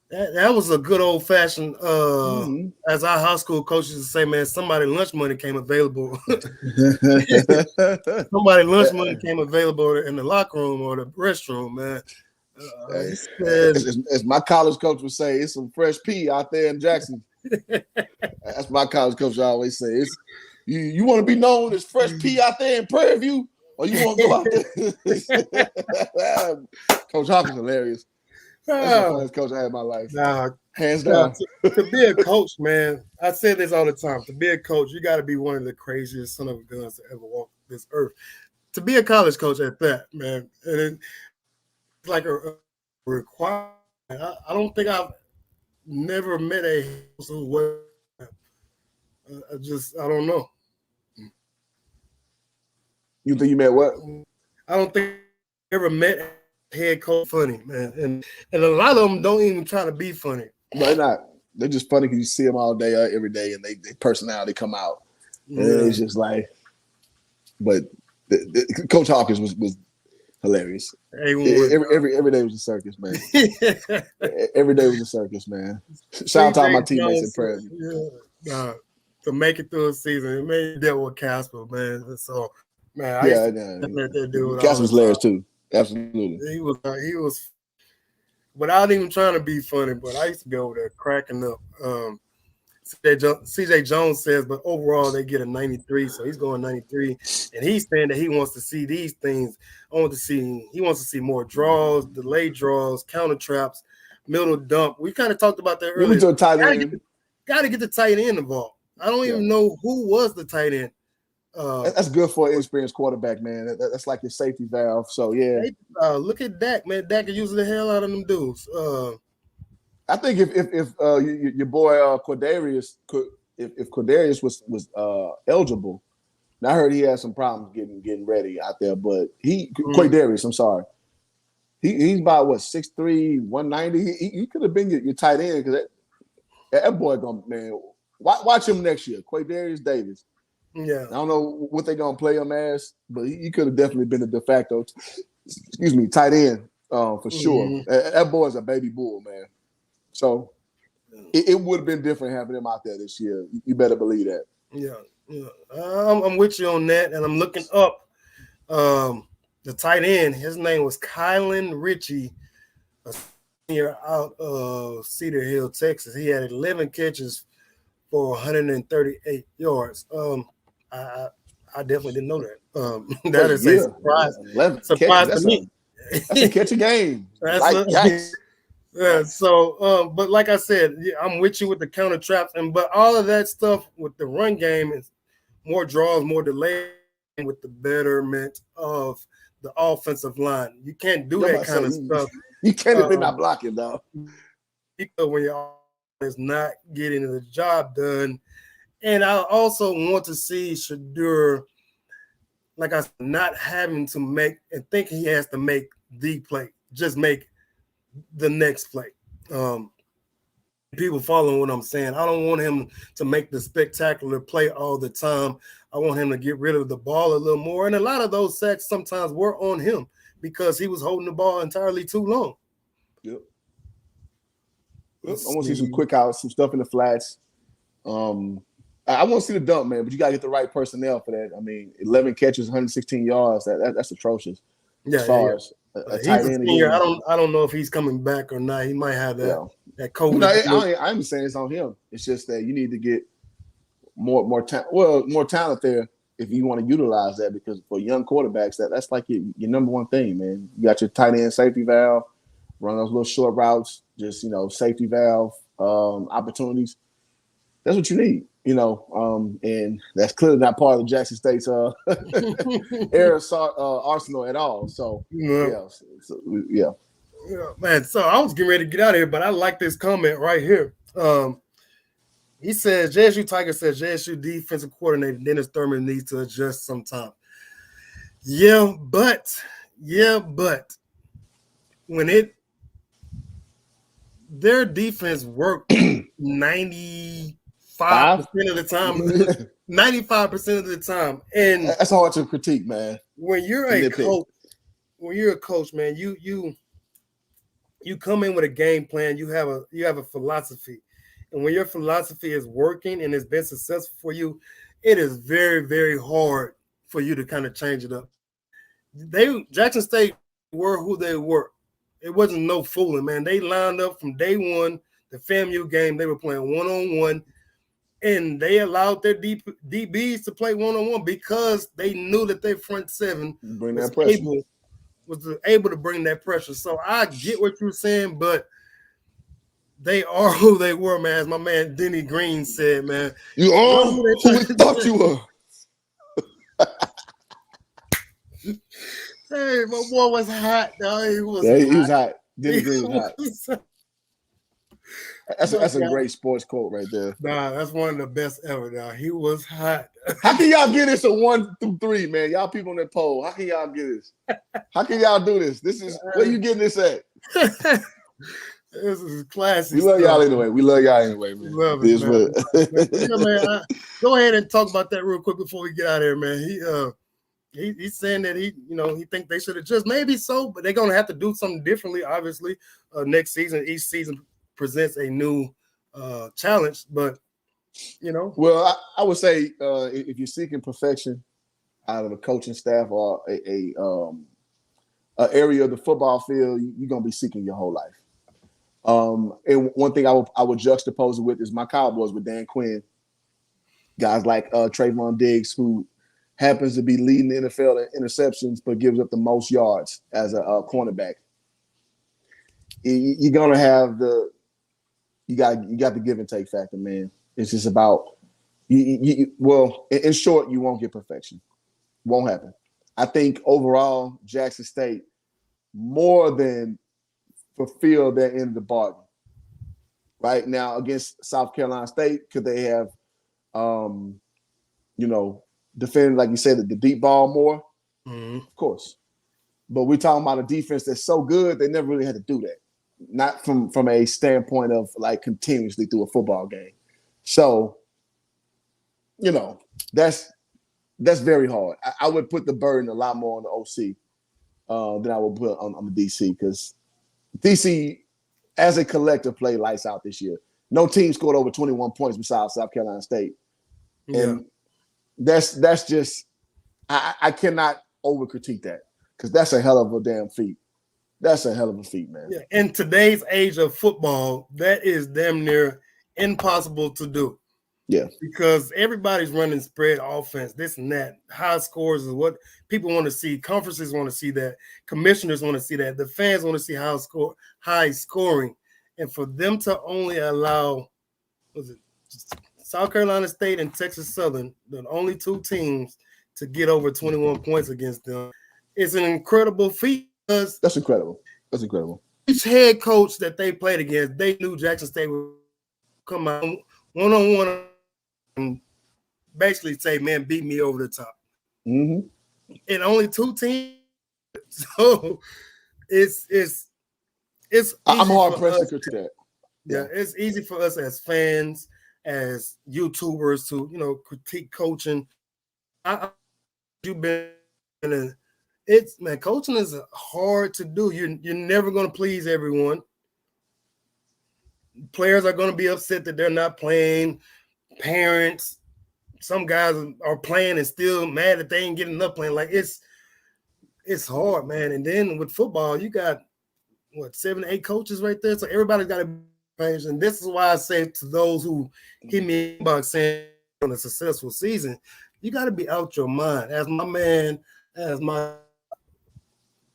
Speaker 1: that was a good old fashioned as our high school coaches would say, man, somebody lunch money came available. Somebody lunch money came available in the locker room or the restroom, man.
Speaker 2: As my college coach would say, it's some fresh pea out there in Jackson. That's my college coach always say. It's you want to be known as fresh pea out there in Prairie View, or you want to go out there? Coach Hawkins hilarious. That's the funniest coach I had in my life. Hands down.
Speaker 1: To be a coach, man, I say this all the time. To be a coach, you got to be one of the craziest son of a guns to ever walk this earth. To be a college coach at that, man, and it's like a requirement. I don't think I've never met a who was. I don't know.
Speaker 2: You think you met what?
Speaker 1: I don't think I ever met a head coach funny, man. And a lot of them don't even try to be funny.
Speaker 2: They're not. They're just funny because you see them all day, every day, and they personality come out. Yeah. And it's just like, but Coach Hawkins was hilarious. Every day was a circus, man. Every day was a circus, man. Shout out to all my teammates in Prairie.
Speaker 1: Yeah. To make it through the season, it made deal with Casper, man. So, man, I used to let that dude.
Speaker 2: Casper's hilarious too. Absolutely.
Speaker 1: He was without even trying to be funny, but I used to be over there cracking up. CJ Jones says, but overall they get a 93, so he's going 93, and he's saying that he wants to see these things. He wants to see more draws, delayed draws, counter traps, middle dump. We kind of talked about that earlier. Got to get the tight end involved. I don't even know who was the tight end.
Speaker 2: That's good for an experienced quarterback, man. That's like your safety valve. So yeah,
Speaker 1: look at Dak, man. Dak is using the hell out of them dudes.
Speaker 2: I think if your boy Cordarius if Cordarius was eligible, and I heard he had some problems getting ready out there, but Quadarius, I'm sorry, he's about 6'3", 190. He could have been your tight end because that boy man. Watch him next year, Quadarius Davis.
Speaker 1: Yeah,
Speaker 2: I don't know what they're gonna play him as, but he could have definitely been a de facto, tight end for sure. That boy's a baby bull, man. So it would have been different having him out there this year. You better believe that.
Speaker 1: Yeah. I'm with you on that, and I'm looking up the tight end. His name was Kylan Ritchie, a senior out of Cedar Hill, Texas. He had 11 catches for 138 yards. I definitely didn't know that. That is a surprise.
Speaker 2: 11
Speaker 1: surprise to me.
Speaker 2: That's a catch a game.
Speaker 1: Yeah. So, but like I said, I'm with you with the counter traps, but all of that stuff with the run game is more draws, more delay with the betterment of the offensive line. You can't do that kind of stuff.
Speaker 2: You can't if they're not blocking, though.
Speaker 1: When your is not getting the job done. And I also want to see Shadur, like I said, not having to make and think he has to make the play, just make the next play. people following what I'm saying. I don't want him to make the spectacular play all the time. I want him to get rid of the ball a little more. And a lot of those sacks sometimes were on him because he was holding the ball entirely too long.
Speaker 2: Yep. I want to see some quick outs, some stuff in the flats. I want to see the dump, man, but you got to get the right personnel for that. I mean, 11 catches, 116 yards. That's atrocious.
Speaker 1: Yeah,
Speaker 2: as far as
Speaker 1: he's a senior. I don't know if he's coming back or not. He might have that COVID.
Speaker 2: No, I'm saying it's on him. It's just that you need to get more talent there if you want to utilize that, because for young quarterbacks, that's like your number one thing, man. You got your tight end safety valve, run those little short routes, just safety valve opportunities. That's what you need, and that's clearly not part of the Jackson State's arsenal at all. So yeah.
Speaker 1: Yeah, man. So I was getting ready to get out of here, but I like this comment right here. He says, JSU Tiger says JSU defensive coordinator Dennis Thurman needs to adjust sometime. Yeah, but when their defense worked 95% of the time, 95% of the time, and
Speaker 2: that's hard to critique, man.
Speaker 1: When you're a coach, man, you come in with a game plan. You have a philosophy. And when your philosophy is working and it's been successful for you, it is very, very hard for you to kind of change it up. Jackson State were who they were. It wasn't no fooling, man. They lined up from day one, the FAMU game. They were playing one-on-one, and they allowed their DBs to play one-on-one because they knew that their front seven was able to bring that pressure. So I get what you're saying, but they are who they were, man. As my man Denny Green said, man.
Speaker 2: You are who we thought you were.
Speaker 1: Hey, my boy was hot, dog. He was
Speaker 2: hot. Denny Green was hot. That's a great sports quote right there.
Speaker 1: Nah, that's one of the best ever, dog. He was hot.
Speaker 2: How can y'all get this a 1 through 3, man? Y'all people on that poll. How can y'all get this? How can y'all do this? This is where you getting this at?
Speaker 1: This is classic.
Speaker 2: We love y'all anyway. Man.
Speaker 1: Love it, man. Go ahead and talk about that real quick before we get out of here, man. He's saying that he think they should adjust. Maybe so, but they're gonna have to do something differently. Obviously, next season, each season presents a new challenge. But
Speaker 2: well, I would say if you're seeking perfection out of a coaching staff or a area of the football field, you're gonna be seeking your whole life. And one thing I would juxtapose it with is my Cowboys with Dan Quinn. Guys like Trayvon Diggs, who happens to be leading the NFL in interceptions, but gives up the most yards as a cornerback. You're gonna have you got the give and take factor, man. It's just about well, in short, you won't get perfection. Won't happen. I think overall, Jackson State more than fulfill their end of the bargain. Right now against South Carolina State, could they have, defended, like you said, the deep ball more?
Speaker 1: Mm-hmm.
Speaker 2: Of course. But we're talking about a defense that's so good, they never really had to do that. Not from a standpoint of like continuously through a football game. So, that's very hard. I would put the burden a lot more on the OC than I would put on the DC, because DC, as a collective, played lights out this year. No team scored over 21 points besides South Carolina State.
Speaker 1: Yeah.
Speaker 2: And that's just I cannot over-critique that, because that's a hell of a damn feat. That's a hell of a feat, man.
Speaker 1: Yeah. In today's age of football, that is damn near impossible to do.
Speaker 2: Yeah.
Speaker 1: Because everybody's running spread offense, this and that. High scores is what people want to see. Conferences want to see that. Commissioners want to see that. The fans want to see high scoring. And for them to only allow, South Carolina State and Texas Southern, the only two teams to get over 21 points against them, it's an incredible feat.
Speaker 2: That's incredible.
Speaker 1: Each head coach that they played against, they knew Jackson State would come out one-on-one and basically say, man, beat me over the top.
Speaker 2: Mm-hmm.
Speaker 1: And only two teams. So it's
Speaker 2: I'm hard pressed to critique that.
Speaker 1: Yeah, it's easy for us as fans, as YouTubers to critique coaching. You've been in it's man, coaching is hard to do. You're never going to please everyone. Players are going to be upset that they're not playing. Parents, some guys are playing and still mad that they ain't getting enough playing. Like it's hard, man. And then with football, you got 7, 8 coaches right there. So everybody's got to be changed. And this is why I say to those who hit me about saying on a successful season, you got to be out your mind. As my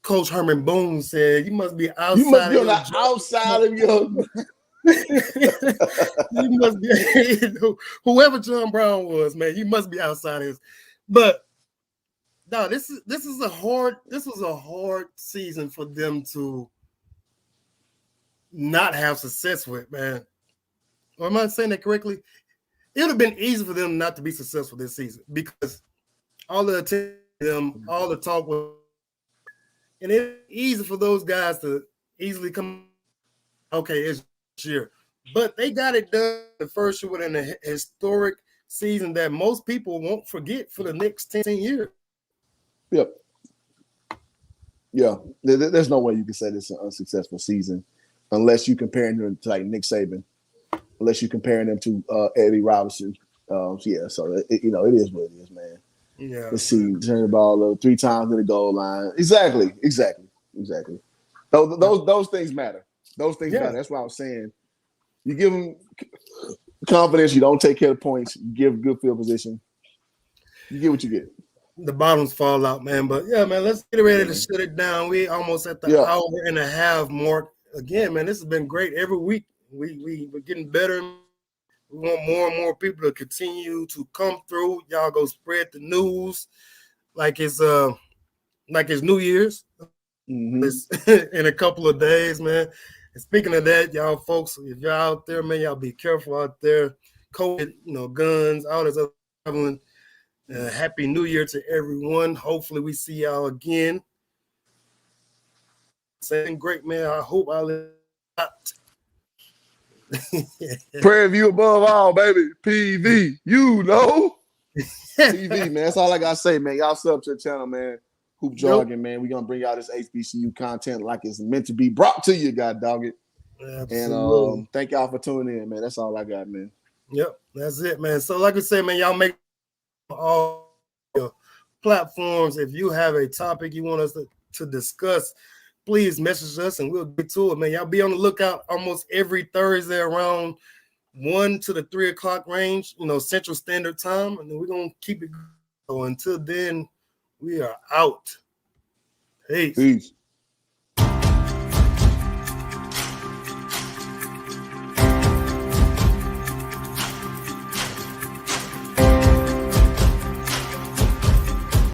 Speaker 1: Coach Herman Boone said, you must be outside.
Speaker 2: You must be on the outside of your.
Speaker 1: You must be whoever John Brown was, man. You must be outside of his. But no, this was a hard season for them to not have success with, man. Or am I saying that correctly? It would have been easy for them not to be successful this season because all the attention, all the talk was, and it's easy for those guys to easily come. Okay, it's year, but they got it done the first year within a historic season that most people won't forget for the next 10 years.
Speaker 2: Yep. Yeah, there's no way you can say this is an unsuccessful season unless you're comparing them to like Nick Saban, unless you're comparing them to Eddie Robinson. So it is what it is, man.
Speaker 1: Yeah.
Speaker 2: Let's see, turn the ball 3 times to the goal line. Exactly. Those things matter. Those things matter. That's why I was saying you give them confidence, you don't take care of points, you give good field position, you get what you get.
Speaker 1: The bottoms fall out, man. But yeah, man, let's get ready to shut it down. We almost at the hour and a half mark. Again, man, this has been great. Every week we're getting better. We want more and more people to continue to come through. Y'all go spread the news like it's New Year's.
Speaker 2: Mm-hmm.
Speaker 1: In a couple of days, man. And speaking of that, y'all folks, if y'all out there, man, y'all be careful out there. COVID, guns, all this other traveling. Happy New Year to everyone. Hopefully we see y'all again. Saying great, man. I hope I live out.
Speaker 2: Prayer view above all, baby. PV, PV, man. That's all I gotta say, man. Y'all sub to the channel, man. Hoop Jargon, man. We're gonna bring y'all this HBCU content like it's meant to be brought to you, God dog it.
Speaker 1: Absolutely.
Speaker 2: And thank y'all for tuning in, man. That's all I got, man.
Speaker 1: Yep, that's it, man. So like I said, man, y'all make all your platforms. If you have a topic you want us to discuss, please message us and we'll get to it, man. Y'all be on the lookout almost every Thursday around 1 to the 3 o'clock range, Central Standard Time, and then we're gonna keep it going. So until then, we are out. Peace.